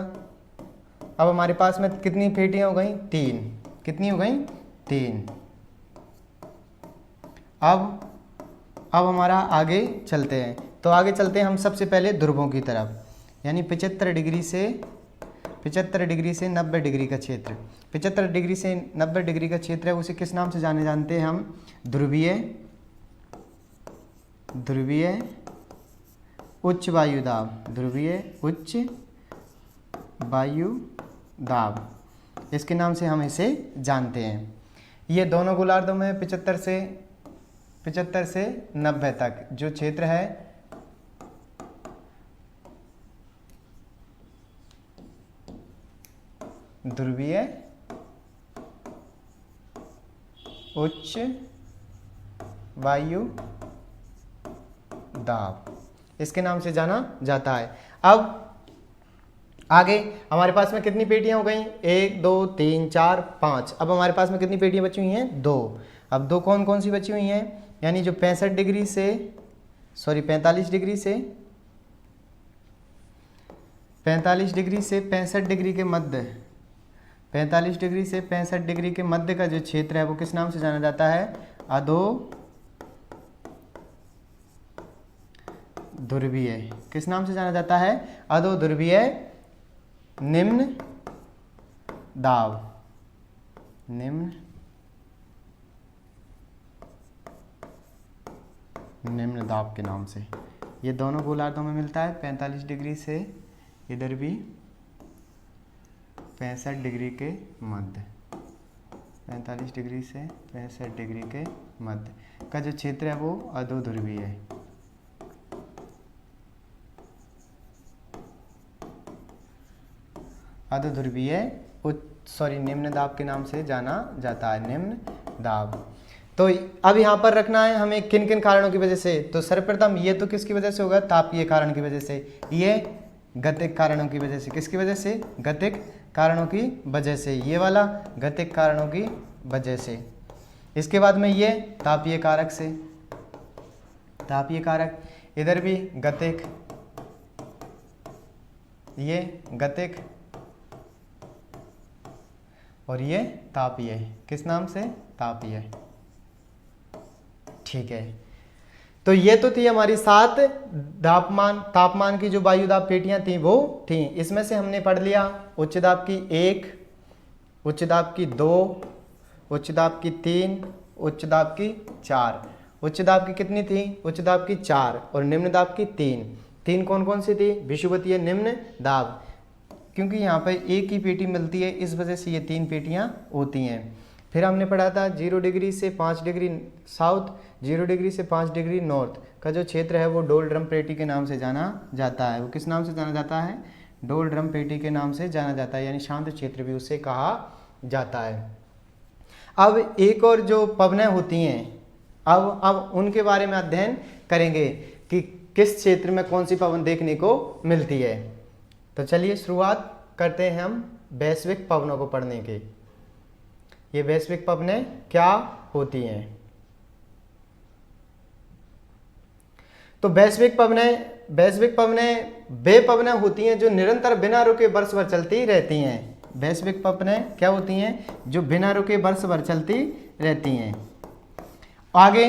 अब हमारे पास में कितनी पेटियां हो गई? 3। कितनी हो गई? 3। अब हमारा आगे चलते हैं। तो आगे चलते हैं हम सबसे पहले ध्रुवों की तरफ, यानी 75 डिग्री से 90 डिग्री का क्षेत्र। 75 डिग्री से 90 डिग्री का क्षेत्र है, उसे किस नाम से जानते हैं हम? ध्रुवीय उच्च वायु दाब, ध्रुवीय उच्च वायु दाब, इसके नाम से हम इसे जानते हैं। ये दोनों गोलार्धों में 75 से 90 तक जो क्षेत्र है ध्रुवीय उच्च वायु दाब, इसके नाम से जाना जाता है। अब आगे हमारे पास में कितनी पेटियां हो गई? 1 2 3 4 5। अब हमारे पास में कितनी पेटियां बची हुई हैं? 2। अब 2 कौन कौन सी बची हुई हैं? यानी जो 45 डिग्री से 45 डिग्री से 65 डिग्री के मध्य, 45 डिग्री से 65 डिग्री के मध्य का जो क्षेत्र है वो किस नाम से जाना जाता है? अधो ध्रुवीय। किस नाम से जाना जाता है? अधो ध्रुवीय निम्न दाब, निम्न दाब के नाम से। ये दोनों गोलार्धों में मिलता है। 45 डिग्री से इधर भी 65 डिग्री के मध्य, 45 डिग्री से 65 डिग्री के मध्य का जो क्षेत्र है वो अधो ध्रुवीय है। अधो ध्रुवीय निम्न दाब के नाम से जाना जाता है, निम्न दाब। तो अब यहाँ पर रखना है हमें किन किन कारणों की वजह से। तो सर्वप्रथम ये तो किसकी वजह से होगा? तापीय कारण की वजह से। ये गतिक कारणों की वजह से। किसकी वजह से? गतिक कारणों की वजह से। ये वाला गतिक कारणों की वजह से। इसके बाद में ये तापीय कारक से, तापीय कारक, इधर भी गतिक, ये गतिक और ये तापीय। किस नाम से? तापीय। ठीक है, तो ये तो थी हमारी 7 तापमान की जो वायु दाब पेटियां थी वो थी। इसमें से हमने पढ़ लिया उच्च दाब की 1, उच्च दाब की 2, उच्च दाब की 3, उच्च दाब की 4। उच्च दाब की कितनी थी? उच्च दाब की 4 और निम्न दाब की 3। 3 कौन कौन सी थी? विषुवतीय, निम्न दाब। क्योंकि यहाँ पर एक ही पेटी मिलती है, इस वजह से ये 3 पेटियाँ होती हैं। फिर हमने पढ़ा था 0 डिग्री से 5 डिग्री साउथ, 0 डिग्री से 5 डिग्री नॉर्थ का जो क्षेत्र है वो डोल ड्रम पेटी के नाम से जाना जाता है। वो किस नाम से जाना जाता है? डोल ड्रम पेटी के नाम से जाना जाता है, यानी शांत क्षेत्र भी उसे कहा जाता है। अब एक और जो पवनें होती हैं, अब उनके बारे में अध्ययन करेंगे कि किस क्षेत्र में कौन सी पवन देखने को मिलती है। तो चलिए शुरुआत करते हैं हम वैश्विक पवनों को पढ़ने की। ये वैश्विक पवनें क्या होती हैं? तो वैश्विक पवनें वे पवनें होती हैं जो निरंतर बिना रुके वर्ष भर चलती रहती हैं। वैश्विक पवनें क्या होती हैं? जो बिना रुके वर्ष भर चलती रहती हैं। आगे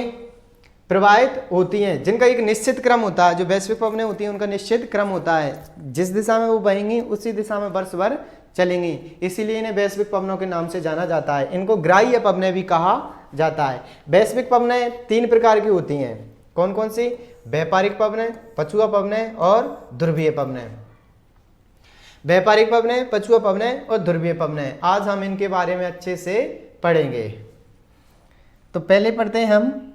प्रवाहित होती हैं, जिनका एक निश्चित क्रम होता है। जो वैश्विक पवनें होती हैं उनका निश्चित क्रम होता है, जिस दिशा में वो बहेंगी उसी दिशा में वर्ष भर चलेंगी, इसीलिए इन्हें वैश्विक पवनों के नाम से जाना जाता है। इनको ग्राह्य पवनें भी कहा जाता है। वैश्विक पवनें 3 प्रकार की होती हैं। कौन कौन सी? व्यापारिक पवनें, पछुआ पवनें और ध्रुवीय पवनें। व्यापारिक पवनें, पछुआ पवनें और ध्रुवीय पवनें, आज हम इनके बारे में अच्छे से पढ़ेंगे। तो पहले पढ़ते हैं हम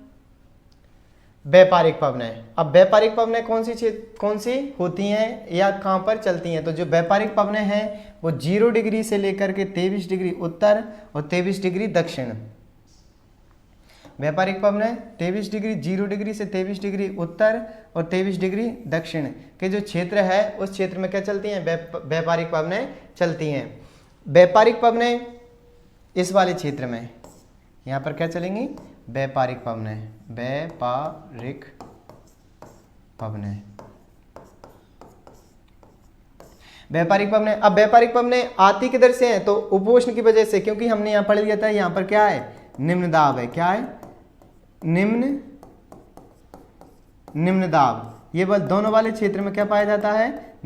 व्यापारिक पवनें। अब व्यापारिक पवनें कौन सी होती हैं या कहाँ पर चलती हैं? तो जो व्यापारिक पवनें हैं वो 0 डिग्री से लेकर के 23 डिग्री उत्तर और 23 डिग्री दक्षिण। व्यापारिक पवनें 23 डिग्री, 0 डिग्री से 23 डिग्री उत्तर और 23 डिग्री दक्षिण के जो क्षेत्र है उस क्षेत्र में क्या चलती हैं? व्यापारिक पवनें चलती हैं। व्यापारिक पवनें इस वाले क्षेत्र में, यहाँ पर क्या चलेंगी? व्यापारिक पवनें, व्यापारिक पवनें, व्यापारिक पवनें। अब व्यापारिक पवनें आती किधर से हैं? तो उपोष्ण की वजह से, क्योंकि हमने यहाँ पढ़ लिया था यहाँ पर क्या है? निम्न दाब है। क्या है? निम्न दाब। ये बस दोनों वाले क्षेत्र में क्या पाया जाता है?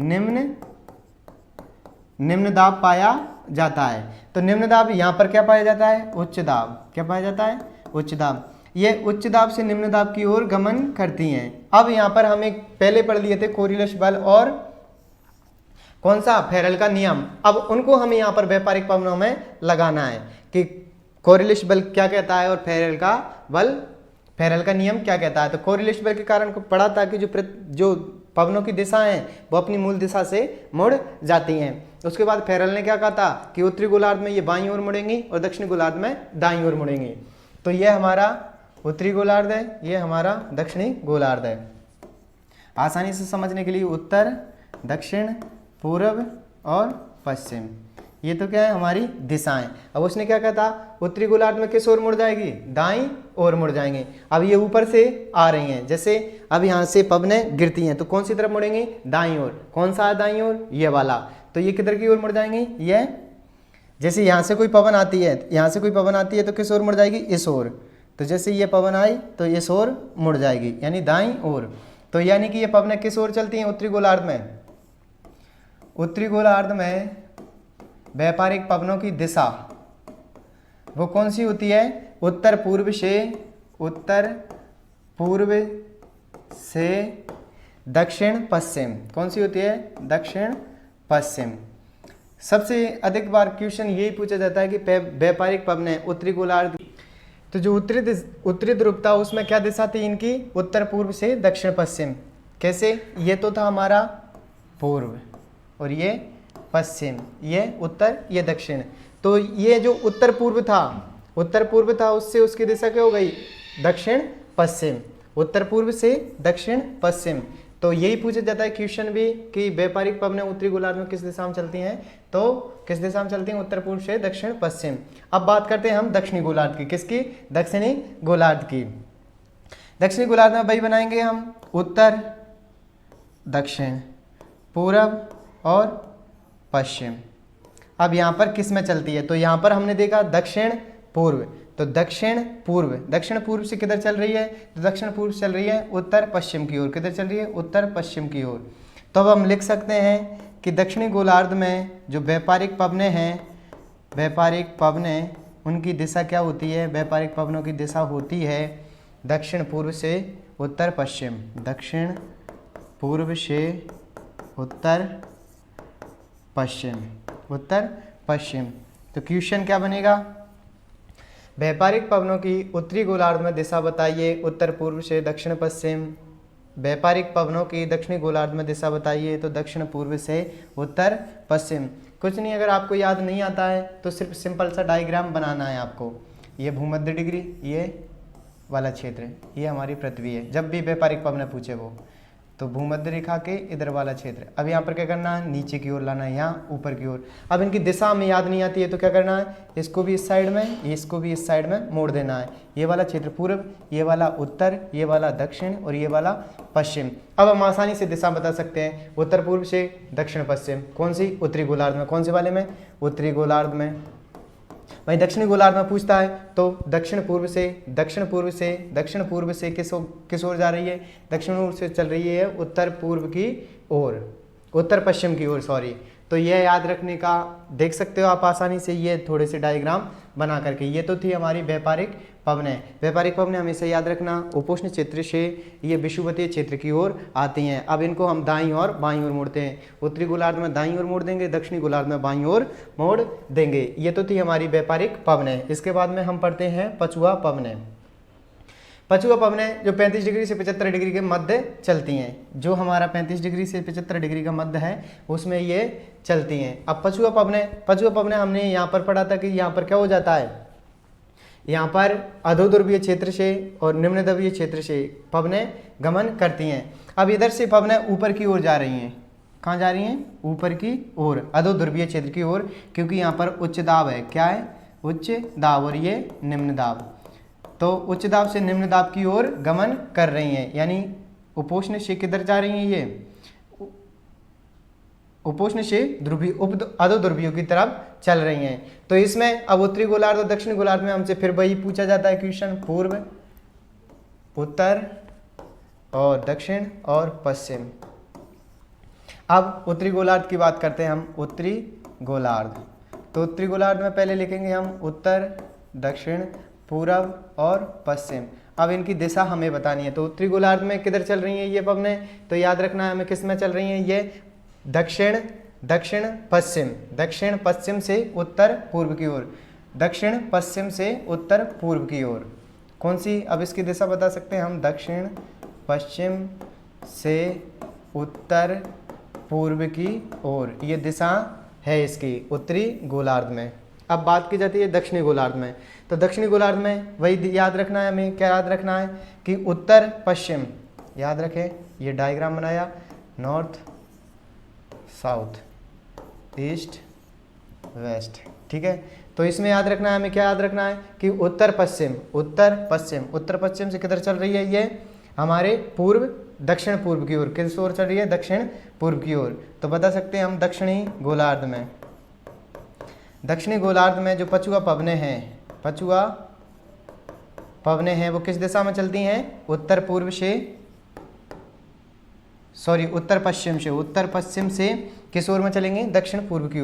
निम्न दाब पाया जाता है। तो निम्न दाब यहाँ पर क्या पाया जाता है? उच्च दाब। क्या पाया जाता है? उच्च दाब। ये उच्च दाब से निम्न दाब की ओर गमन करती हैं। अब यहाँ पर हम एक पहले पढ़ लिए थे कोरियोलिस बल और कौन सा? फेरेल का नियम। अब उनको हमें यहाँ पर व्यापारिक पवनों में लगाना है कि कोरियोलिस बल क्या कहता है और फेरेल का नियम क्या कहता है। तो कोरियोलिस बल के कारण को पढ़ा था कि जो पवनों की दिशा हैं वो अपनी मूल दिशा से मुड़ जाती हैं। उसके बाद फेरेल ने क्या कहा था कि उत्तरी गोलार्ध में ये बाईं ओर मुड़ेंगी और दक्षिणी गोलार्ध में दाईं ओर मुड़ेंगी। तो ये हमारा उत्तरी गोलार्ध है, ये हमारा दक्षिणी गोलार्ध है। आसानी से समझने के लिए उत्तर, दक्षिण, पूर्व और पश्चिम, ये तो क्या है? हमारी दिशाएं। अब उसने क्या कहा था? उत्तरी गोलार्ध में किस ओर मुड़ जाएगी? दाईं ओर मुड़ जाएंगे। अब ये ऊपर से आ रही हैं, जैसे अब यहाँ से पवनें गिरती हैं तो कौन सी तरफ मुड़ेंगी? दाईं ओर। कौन सा है दाईं ओर? ये वाला। तो ये किधर की ओर मुड़ जाएंगी? ये जैसे यहाँ से कोई पवन आती है, यहाँ से कोई पवन आती है तो किस ओर मुड़ जाएगी? इस ओर। तो जैसे ये पवन आई तो इस ओर मुड़ जाएगी, यानी दाईं ओर। तो यानी कि ये पवनें किस ओर चलती हैं? उत्तरी गोलार्ध में। उत्तरी गोलार्ध में व्यापारिक पवनों की दिशा वो कौन सी होती है? उत्तर पूर्व से दक्षिण पश्चिम। कौन सी होती है? दक्षिण पश्चिम। सबसे अधिक बार क्वेश्चन यही पूछा जाता है कि व्यापारिक पवनें उत्तरी गोलार्ध, तो जो उत्तरी ध्रुव था उसमें क्या दिशा थी इनकी? उत्तर पूर्व से दक्षिण पश्चिम। कैसे? ये तो था हमारा पूर्व और ये पश्चिम, ये उत्तर, ये दक्षिण। तो ये जो उत्तर पूर्व था उससे उसकी दिशा क्या हो गई? दक्षिण पश्चिम। उत्तर पूर्व से दक्षिण पश्चिम, तो यही पूछा जाता है क्वेश्चन भी कि व्यापारिक पवनें उत्तरी गोलार्ध में किस दिशा में चलती हैं, तो किस दिशा में चलती हैं, उत्तर पूर्व से दक्षिण पश्चिम। अब बात करते हैं हम दक्षिणी गोलार्ध की, किसकी, दक्षिणी गोलार्ध की। दक्षिणी गोलार्ध में वही बनाएंगे हम उत्तर, दक्षिण, पूरब और पश्चिम। अब यहाँ पर किस में चलती है, तो यहाँ पर हमने देखा दक्षिण पूर्व, तो दक्षिण पूर्व से किधर चल रही है, तो दक्षिण पूर्व चल रही है उत्तर पश्चिम की ओर। किधर चल रही है, उत्तर पश्चिम की ओर। तो अब हम लिख सकते हैं कि दक्षिणी गोलार्ध में जो व्यापारिक पवनें हैं, व्यापारिक पवनें, उनकी दिशा क्या होती है, व्यापारिक पवनों की दिशा होती है दक्षिण पूर्व से उत्तर पश्चिम, दक्षिण पूर्व से उत्तर पश्चिम, उत्तर पश्चिम। तो क्वेश्चन क्या बनेगा, व्यापारिक पवनों की उत्तरी गोलार्ध में दिशा बताइए उत्तर पूर्व से दक्षिण पश्चिम। व्यापारिक पवनों की दक्षिणी गोलार्ध में दिशा बताइए, तो दक्षिण पूर्व से उत्तर पश्चिम। कुछ नहीं, अगर आपको याद नहीं आता है तो सिर्फ सिंपल सा डायग्राम बनाना है आपको। ये भूमध्य डिग्री, ये वाला क्षेत्र, ये हमारी पृथ्वी है। जब भी व्यापारिक पवनें पूछे वो, तो भूमध्य रेखा के इधर वाला क्षेत्र। अब यहाँ पर क्या करना है, नीचे की ओर लाना है, यहाँ ऊपर की ओर। अब इनकी दिशा में याद नहीं आती है तो क्या करना है, इसको भी इस साइड में, इसको भी इस साइड में मोड़ देना है। ये वाला क्षेत्र पूर्व, ये वाला उत्तर, ये वाला दक्षिण और ये वाला पश्चिम। अब हम आसानी से दिशा बता सकते हैं, उत्तर पूर्व से दक्षिण पश्चिम। कौन सी, उत्तरी गोलार्ध में। कौन से वाले में, उत्तरी गोलार्ध में। वहीं दक्षिणी गोलार्ध में पूछता है तो दक्षिण पूर्व से किस ओर जा रही है, दक्षिण ओर से चल रही है उत्तर पूर्व की ओर, उत्तर पश्चिम की ओर, सॉरी। तो यह याद रखने का देख सकते हो आप आसानी से, ये थोड़े से डायग्राम बना करके। ये तो थी हमारी व्यापारिक पवनें। व्यापारिक पवनें हमेशा याद रखना उपोष्ण क्षेत्र से ये विषुवतीय क्षेत्र की ओर आती हैं। अब इनको हम दाईं और बाईं ओर मोड़ते हैं। उत्तरी गोलार्ध में दाईं ओर मोड़ देंगे, दक्षिणी गोलार्ध में बाईं ओर मोड़ देंगे। ये तो थी हमारी व्यापारिक पवनें। इसके बाद में हम पढ़ते हैं पछुआ पवनें। पछुआ पवनें जो 35 डिग्री से 75 डिग्री के मध्य चलती हैं, जो हमारा 35 डिग्री से 75 डिग्री का मध्य है उसमें ये चलती हैं। अब पछुआ पवनें हमने यहाँ पर पढ़ा था कि यहाँ पर क्या हो जाता है, यहाँ पर अधोध्रुवीय क्षेत्र से और निम्न ध्रुवीय क्षेत्र से पवनें गमन करती हैं। अब इधर से पवनें ऊपर की ओर जा रही हैं। कहाँ जा रही हैं, ऊपर की ओर, अधोध्रुवीय क्षेत्र की ओर, क्योंकि यहाँ पर उच्च दाब है। क्या है, उच्च दाब, और ये निम्न दाब। तो उच्च दाब से निम्न दाब की ओर गमन कर रही हैं, यानी उपोष्ण से किधर जा रही हैं, ये उपोष्ण से ध्रुवीय अधोध्रुवीयों की तरफ चल रही हैं। तो इसमें अब उत्तरी गोलार्ध और दक्षिण गोलार्ध में हमसे फिर वही पूछा जाता है क्वेश्चन, पूर्व, उत्तर और दक्षिण और पश्चिम। अब उत्तरी गोलार्ध की बात करते हैं हम, उत्तरी गोलार्ध। तो उत्तरी गोलार्ध में पहले लिखेंगे हम उत्तर, दक्षिण, पूरब और पश्चिम। अब इनकी दिशा हमें बतानी है। तो उत्तरी गोलार्ध में किधर चल रही हैं ये पवनें, तो याद रखना है हमें किस में चल रही हैं, ये दक्षिण पश्चिम से उत्तर पूर्व की ओर, दक्षिण पश्चिम से उत्तर पूर्व की ओर। कौन सी, अब इसकी दिशा बता सकते हैं हम, दक्षिण पश्चिम से उत्तर पूर्व की ओर, ये दिशा है इसकी उत्तरी गोलार्ध में। अब बात की जाती है दक्षिणी गोलार्ध में। तो दक्षिणी गोलार्ध में वही याद रखना है हमें, क्या याद रखना है कि उत्तर पश्चिम, याद रखें, ये डायग्राम बनाया, नॉर्थ साउथ ईस्ट वेस्ट, ठीक है। तो इसमें याद रखना है हमें, क्या याद रखना है कि उत्तर पश्चिम से किधर चल रही है, ये हमारे पूर्व दक्षिण पूर्व की ओर। किस ओर चल रही है, दक्षिण पूर्व की ओर। तो बता सकते हैं हम दक्षिणी गोलार्ध में जो पछुआ पवनें हैं वो किस दिशा में चलती हैं, उत्तर पश्चिम से किस ओर में चलेंगे, दक्षिण पूर्व की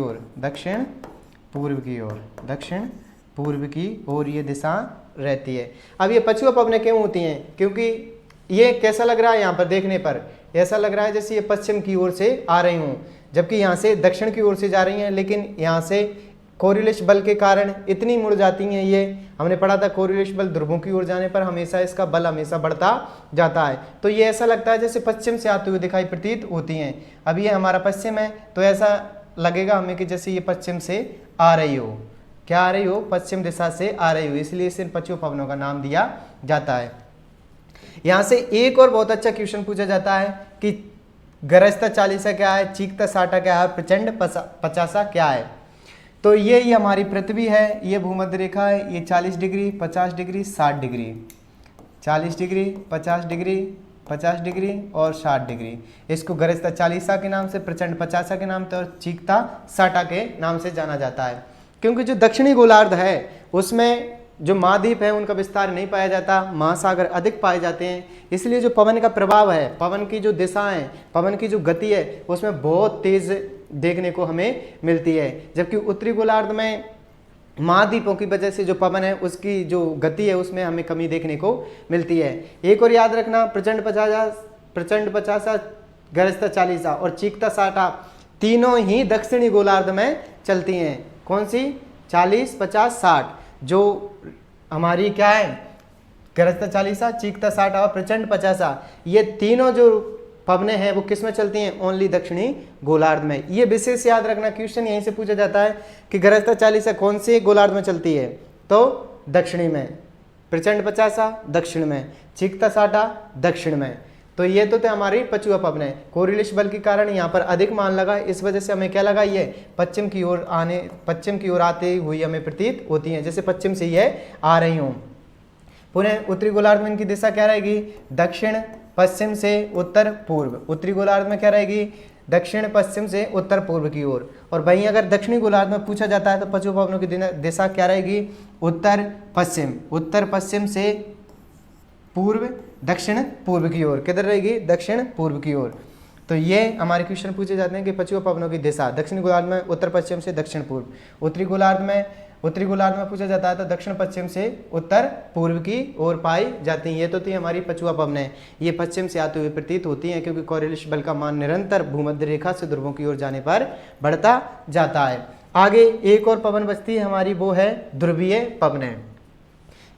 ओर ये दिशा रहती है। अब ये पछुआ पवनें क्यों होती हैं, क्योंकि ये कैसा लग रहा है, यहाँ पर देखने पर ऐसा लग रहा है जैसे ये पश्चिम की ओर से आ रही हूँ, जबकि यहाँ से दक्षिण की ओर से जा रही हैं। लेकिन यहाँ से कोरिलेश बल के कारण इतनी मुड़ जाती हैं। ये हमने पढ़ा था, कोरिलेश बल ध्रुवों की ओर जाने पर हमेशा इसका बल हमेशा बढ़ता जाता है। तो ये ऐसा लगता है जैसे पश्चिम से आते हुए दिखाई प्रतीत होती हैं। अब ये हमारा पश्चिम है तो ऐसा लगेगा हमें कि जैसे ये पश्चिम से आ रही हो, क्या आ रही हो, पश्चिम दिशा से आ रही हो, इसलिए इसे पछुआ पवनों का नाम दिया जाता है। यहाँ से एक और बहुत अच्छा क्वेश्चन पूछा जाता है कि गरजता 40 क्या है, चीखता 60 क्या है, प्रचंड 50 क्या है। तो ये हमारी पृथ्वी है, ये भूमध्य रेखा है, ये 40 degree 50 degree 60 degree, 40 degree 50 degree 50 degree और 60 डिग्री। इसको गरजता 40 के नाम से, प्रचंड 50 के नाम से और चीखता 60 के नाम से जाना जाता है। क्योंकि जो दक्षिणी गोलार्ध है उसमें जो महाद्वीप है उनका विस्तार नहीं पाया जाता, महासागर अधिक पाए जाते हैं, इसलिए जो पवन का प्रभाव है, पवन की जो दिशा है, पवन की जो गति है उसमें बहुत तेज देखने को हमें मिलती है। जबकि उत्तरी गोलार्ध में महाद्वीपों की वजह से जो पवन है उसकी जो गति है उसमें हमें कमी देखने को मिलती है। एक और याद रखना, प्रचंड 50 गरजता 40 और चीखता 60 तीनों ही दक्षिणी गोलार्ध में चलती हैं। कौन सी? 40 50 60, जो हमारी क्या है, गरजता 40 चीखता 60 और प्रचंड 50, ये तीनों जो पवनें हैं वो किस में चलती हैं? ओनली दक्षिणी गोलार्ध में। ये विशेष याद रखना, क्वेश्चन यहीं से पूछा जाता है कि गरजता 40 कौन से गोलार्ध में चलती है? तो दक्षिणी में, प्रचंड 50 दक्षिण में, चीखता 60 दक्षिण में। तो ये तो थे हमारी पछुआ पवनें। कोरिलेश बल के कारण यहाँ पर अधिक मान लगा, इस वजह से हमें क्या लगा, ये पश्चिम की ओर आते हुई हमें प्रतीत होती हैं, जैसे पश्चिम से ये आ रही हूँ। पुनः उत्तरी गोलार्ध में इनकी दिशा क्या रहेगी? दक्षिण पश्चिम से उत्तर पूर्व। उत्तरी गोलार्ध में क्या रहेगी? दक्षिण पश्चिम से उत्तर पूर्व की ओर। और वहीं अगर दक्षिणी गोलार्ध में पूछा जाता है तो पछुआ पवनों की दिशा क्या रहेगी? उत्तर पश्चिम से पूर्व दक्षिण पूर्व की ओर। किधर रहेगी? दक्षिण पूर्व की ओर। तो ये हमारे क्वेश्चन पूछे जाते हैं कि पछुआ पवनों की दिशा दक्षिणी गोलार्ध में उत्तर पश्चिम से दक्षिण पूर्व, उत्तरी गोलार्ध में पूछा जाता है तो दक्षिण पश्चिम से उत्तर पूर्व की ओर पाई जाती हैं। ये तो थी हमारी पछुआ पवनें। ये पश्चिम से आते हुए प्रतीत होती हैं क्योंकि कोरिलेश बल का मान निरंतर भूमध्य रेखा से ध्रुवों की ओर जाने पर बढ़ता जाता है। आगे एक और पवन बचती है हमारी, वो है ध्रुवीय पवनें,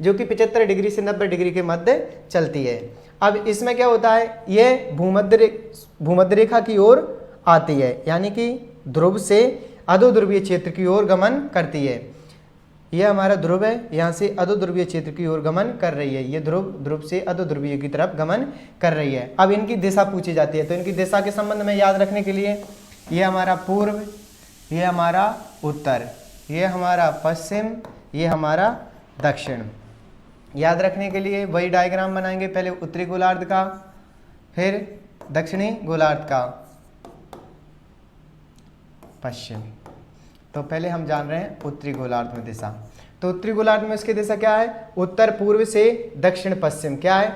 जो कि 75 डिग्री से 90 डिग्री के मध्य चलती है। अब इसमें क्या होता है, ये भूमध्य रेखा की ओर आती है, यानी कि ध्रुव से अधोध्रुवीय क्षेत्र की ओर गमन करती है। यह हमारा ध्रुव है, यहाँ से अधोध्रुवीय क्षेत्र की ओर गमन कर रही है। ये ध्रुव से अधोध्रुवीय की तरफ गमन कर रही है। अब इनकी दिशा पूछी जाती है, तो इनकी दिशा के संबंध में याद रखने के लिए ये हमारा पूर्व, ये हमारा उत्तर, ये हमारा पश्चिम, ये हमारा दक्षिण। याद रखने के लिए वही डायग्राम बनाएंगे, पहले उत्तरी गोलार्ध का, फिर दक्षिणी गोलार्ध का, पश्चिम। तो पहले हम जान रहे हैं उत्तरी गोलार्ध में दिशा। तो उत्तरी गोलार्ध में इसकी दिशा क्या है? उत्तर पूर्व से दक्षिण पश्चिम। क्या है?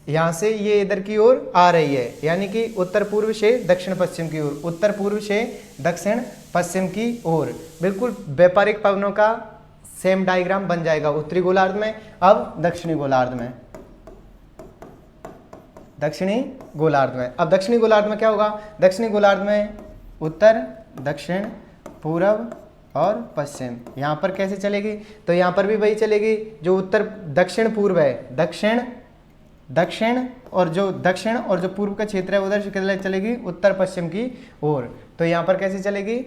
यहां से ये इधर की ओर आ रही है, यानी कि उत्तर पूर्व से दक्षिण पश्चिम की ओर, उत्तर पूर्व से दक्षिण पश्चिम की ओर। बिल्कुल व्यापारिक पवनों का सेम डायग्राम बन जाएगा उत्तरी गोलार्ध में। अब दक्षिणी गोलार्ध में, अब दक्षिणी गोलार्ध में क्या होगा? दक्षिणी गोलार्ध में उत्तर, दक्षिण, पूर्व और पश्चिम। यहाँ पर कैसे चलेगी? तो यहाँ पर भी वही चलेगी जो उत्तर दक्षिण पूर्व है, दक्षिण और जो पूर्व का क्षेत्र है उधर से चलेगी उत्तर पश्चिम की ओर। तो यहाँ पर कैसे चलेगी?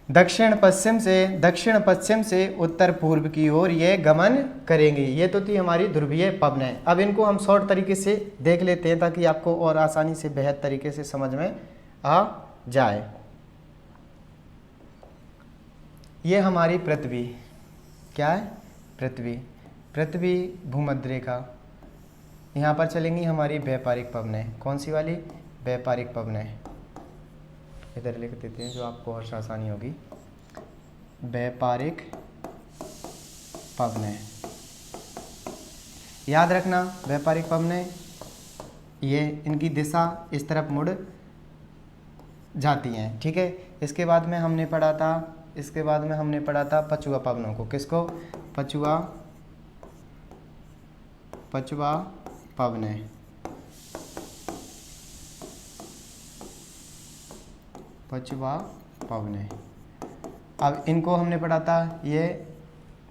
दक्षिण पश्चिम से उत्तर पूर्व की ओर ये गमन करेंगी। ये तो थी हमारी ध्रुवीय पवनें। अब इनको हम शॉर्ट तरीके से देख लेते हैं ताकि आपको और आसानी से बेहद तरीके से समझ में आ जाए। ये हमारी पृथ्वी क्या है? पृथ्वी भूमध्य रेखा। यहाँ पर चलेंगी हमारी व्यापारिक पवनें। कौन सी वाली? व्यापारिक पवनें। इधर लिख देते हैं जो आपको और आसानी होगी। व्यापारिक पवनें, याद रखना व्यापारिक पवनें, ये इनकी दिशा इस तरफ मुड़ जाती हैं। ठीक है। इसके बाद में हमने पढ़ा था पछुआ पवनों को। किसको? पछुआ पवनें। अब इनको हमने पढ़ा था, ये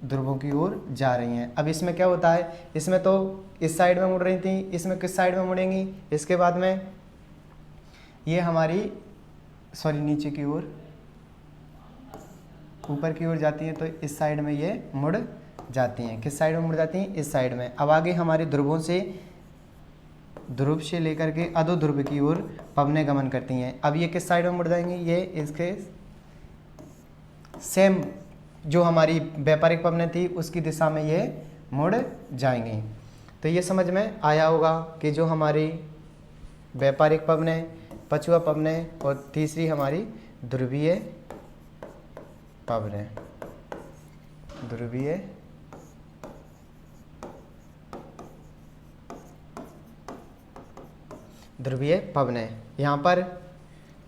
ध्रुवों की ओर जा रही हैं। अब इसमें क्या होता है? इसमें तो इस साइड में मुड़ रही थी, इसमें किस साइड में मुड़ेंगी? इसके बाद में ये हमारी नीचे की ओर, ऊपर की ओर जाती है, तो इस साइड में ये मुड़ जाती हैं। किस साइड में मुड़ जाती हैं? इस साइड में। अब आगे हमारे ध्रुवों से, ध्रुव से लेकर के अधो ध्रुव की ओर पवनें गमन करती हैं। अब ये किस साइड में मुड़ जाएंगी? ये इसके सेम जो हमारी व्यापारिक पवनें थी उसकी दिशा में ये मुड़ जाएंगी। तो ये समझ में आया होगा कि जो हमारी व्यापारिक पवनें, पछुआ पवनें और तीसरी हमारी ध्रुवीय पवनें, ध्रुवीय पवनें। यहाँ पर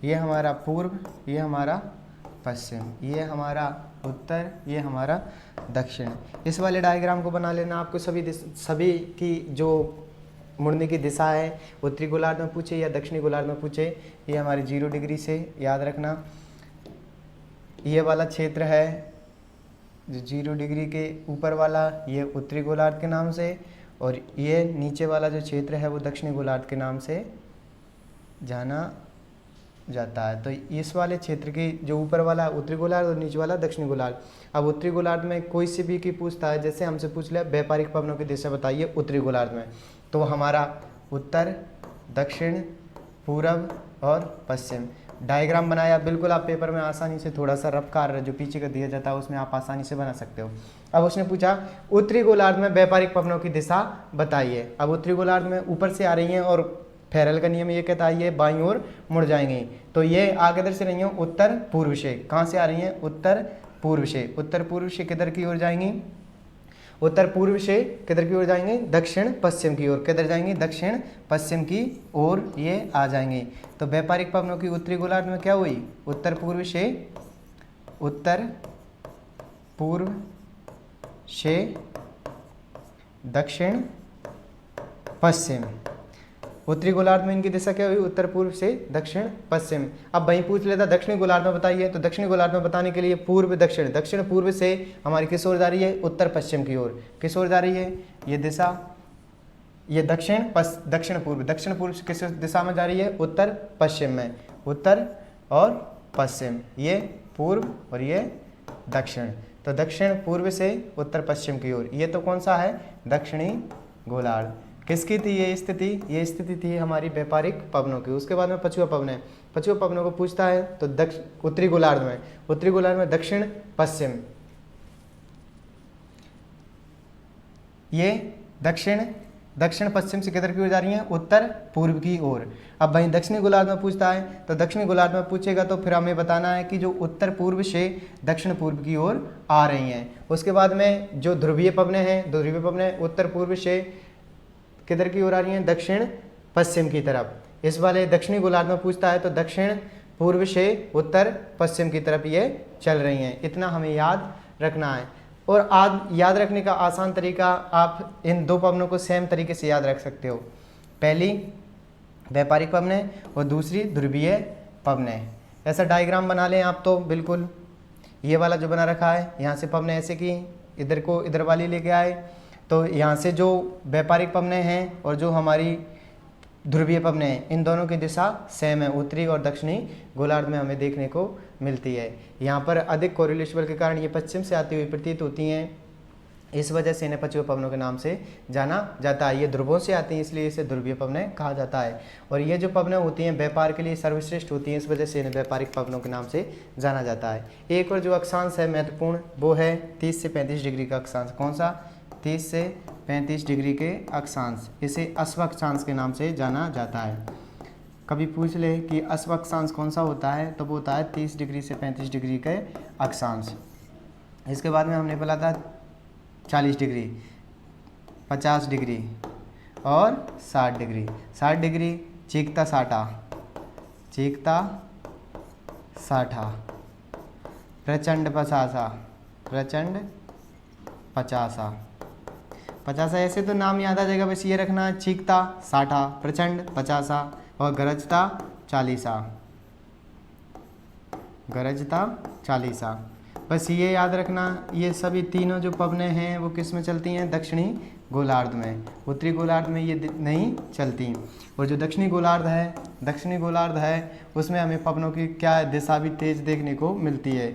ये हमारा पूर्व, ये हमारा पश्चिम, ये हमारा उत्तर, ये हमारा दक्षिण। इस वाले डायग्राम को बना लेना आपको। सभी की जो मुड़ने की दिशा है, उत्तरी गोलार्ध में पूछे या दक्षिणी गोलार्ध में पूछे, ये हमारी 0 डिग्री से याद रखना। ये वाला क्षेत्र है जो 0 डिग्री के ऊपर वाला, ये उत्तरी गोलार्ध के नाम से, और ये नीचे वाला जो क्षेत्र है वो दक्षिणी गोलार्ध के नाम से जाना जाता है। तो इस वाले क्षेत्र की जो ऊपर वाला उत्तरी गोलार्ध और नीचे वाला दक्षिणी गोलार्ध। अब उत्तरी गोलार्ध में कोई सी भी की पूछता है, जैसे हमसे पूछ लिया व्यापारिक पवनों की दिशा बताइए उत्तरी गोलार्ध में, तो हमारा उत्तर, दक्षिण, पूरब और पश्चिम। डायग्राम बनाया बिल्कुल आप पेपर में आसानी से, थोड़ा सा रफ कार्य जो पीछे का दिया जाता है उसमें आप आसानी से बना सकते हो। अब उसने पूछा उत्तरी गोलार्ध में व्यापारिक पवनों की दिशा बताइए। अब उत्तरी गोलार्ध में ऊपर से आ रही हैं और फेरल का नियम ये कहता है ये बाईं ओर मुड़ जाएंगी। तो ये आगे किधर से रही हैं? उत्तर पूर्व से। कहाँ से आ रही हैं? उत्तर पूर्व से। उत्तर पूर्व से किधर की ओर जाएंगी? उत्तर पूर्व से किधर की ओर जाएंगे? दक्षिण पश्चिम की ओर। किधर जाएंगी? दक्षिण पश्चिम की ओर ये आ जाएंगे। तो व्यापारिक पवनों की उत्तरी गोलार्ध में क्या हुई? उत्तर पूर्व से, उत्तर पूर्व से दक्षिण पश्चिम। उत्तरी गोलार्ध में इनकी दिशा क्या हुई? उत्तर पूर्व से दक्षिण पश्चिम। अब वहीं पूछ लेता दक्षिणी गोलार्ध में बताइए, तो दक्षिणी गोलार्ध में बताने के लिए पूर्व दक्षिण, दक्षिण पूर्व से हमारी किस ओर जा रही है? उत्तर पश्चिम की ओर। किस ओर जा रही है ये दिशा? ये दक्षिण पूर्व, दक्षिण पूर्व से किस दिशा में जा रही है? उत्तर पश्चिम में। उत्तर और पश्चिम, ये पूर्व और ये दक्षिण। तो दक्षिण पूर्व से उत्तर पश्चिम की ओर, ये तो कौन सा है? दक्षिणी गोलार्ध। किसकी थी ये स्थिति? ये स्थिति थी हमारी व्यापारिक पवनों की। उसके बाद में पछुआ पवनें, पछुआ पवनों को पूछता है तो उत्तरी गोलार्ध में, उत्तरी गोलार्ध में दक्षिण पश्चिम, ये दक्षिण पश्चिम से किधर की ओर जा रही हैं? उत्तर पूर्व की ओर। अब वहीं दक्षिणी गोलार्ध में पूछता है तो दक्षिणी गोलार्ध में पूछेगा तो फिर हमें बताना है कि जो उत्तर पूर्व से दक्षिण पूर्व की ओर आ रही हैं। उसके बाद में जो ध्रुवीय पवनें हैं, ध्रुवीय पवनें उत्तर पूर्व से किधर की ओर आ रही हैं? दक्षिण पश्चिम की तरफ। इस वाले दक्षिणी गोलार्ध में पूछता है तो दक्षिण पूर्व से उत्तर पश्चिम की तरफ ये चल रही हैं। इतना हमें याद रखना है। और याद रखने का आसान तरीका, आप इन दो पवनों को सेम तरीके से याद रख सकते हो। पहली व्यापारिक पवनें और दूसरी ध्रुवीय पवनें। ऐसा डायग्राम बना लें आप तो बिल्कुल। ये वाला जो बना रखा है, यहाँ से पवनें ऐसे की, इधर को इधर वाली लेके आए, तो यहाँ से जो व्यापारिक पवनें हैं और जो हमारी ध्रुवीय पवनें हैं, इन दोनों की दिशा सेम है। उत्तरी और दक्षिणी गोलार्ध में हमें देखने को मिलती है। यहाँ पर अधिक कोरिलेशन के कारण ये पश्चिम से आती हुई प्रतीत होती हैं, इस वजह से इन्हें पछुआ पवनों के नाम से जाना जाता है। ये ध्रुवों से आती हैं इसलिए इसे ध्रुवीय पवनें कहा जाता है। और ये जो पवनें होती हैं व्यापार के लिए सर्वश्रेष्ठ होती हैं, इस वजह से इन्हें व्यापारिक पवनों के नाम से जाना जाता है। एक और जो अक्षांश है महत्वपूर्ण, वो है 30 से 35 डिग्री का अक्षांश। कौन सा? 30 से 35 डिग्री के अक्षांश। इसे अश्व अक्षांश के नाम से जाना जाता है। कभी पूछ ले कि अश्व अक्षांश कौन सा होता है, तो वो होता है 30 डिग्री से 35 डिग्री के अक्षांश। इसके बाद में हमने बोला था 40 डिग्री, 50 डिग्री और 60 डिग्री। 60 डिग्री चीकता साठा, चीकता साठा, प्रचंड पचासा, प्रचंड पचासा। 50 ऐसे तो नाम याद आ जाएगा, बस ये रखना, चीकता साठा, प्रचंड पचासा और गरजता 40। गरजता 40। बस ये याद रखना। ये सभी तीनों जो पवनें हैं वो किस में चलती हैं? दक्षिणी गोलार्ध में। उत्तरी गोलार्ध में ये नहीं चलती। और जो दक्षिणी गोलार्ध है उसमें हमें पवनों की क्या दिशा भी तेज देखने को मिलती है।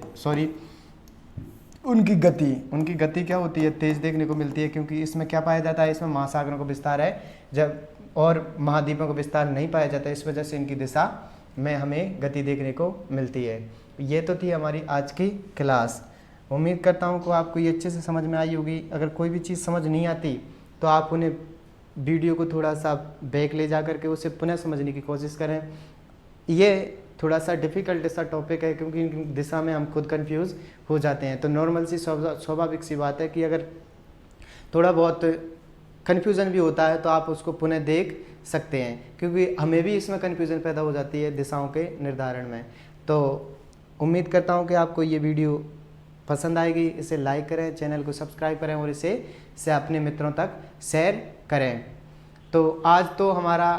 उनकी गति क्या होती है, तेज देखने को मिलती है, क्योंकि इसमें क्या पाया जाता है, इसमें महासागरों का विस्तार है जब, और महाद्वीपों का विस्तार नहीं पाया जाता, इस वजह से इनकी दिशा में हमें गति देखने को मिलती है। ये तो थी हमारी आज की क्लास। उम्मीद करता हूँ कि आपको ये अच्छे से समझ में आई होगी। अगर कोई भी चीज़ समझ नहीं आती तो आप उन्हें वीडियो को थोड़ा सा बैक ले जा करके उसे पुनः समझने की कोशिश करें। ये थोड़ा सा डिफ़िकल्ट सा टॉपिक है, क्योंकि इनकी दिशा में हम खुद कंफ्यूज हो जाते हैं। तो नॉर्मल सी स्वाभाविक सी बात है कि अगर थोड़ा बहुत कन्फ्यूज़न भी होता है तो आप उसको पुनः देख सकते हैं, क्योंकि हमें भी इसमें कन्फ्यूज़न पैदा हो जाती है दिशाओं के निर्धारण में। तो उम्मीद करता हूँ कि आपको ये वीडियो पसंद आएगी। इसे लाइक करें, चैनल को सब्सक्राइब करें और इसे अपने मित्रों तक शेयर करें। तो आज तो हमारा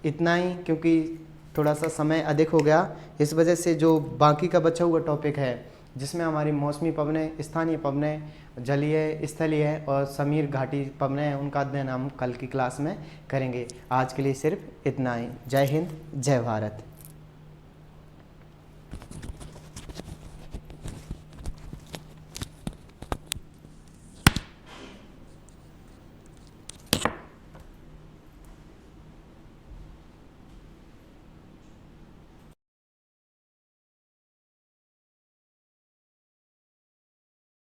इतना ही, क्योंकि थोड़ा सा समय अधिक हो गया, इस वजह से जो बाकी का बचा हुआ टॉपिक है जिसमें हमारी मौसमी पवनें, स्थानीय पवनें, जलीय, स्थलीय और समीर घाटी पवनें हैं, उनका अध्ययन हम कल की क्लास में करेंगे। आज के लिए सिर्फ इतना ही। जय हिंद, जय भारत।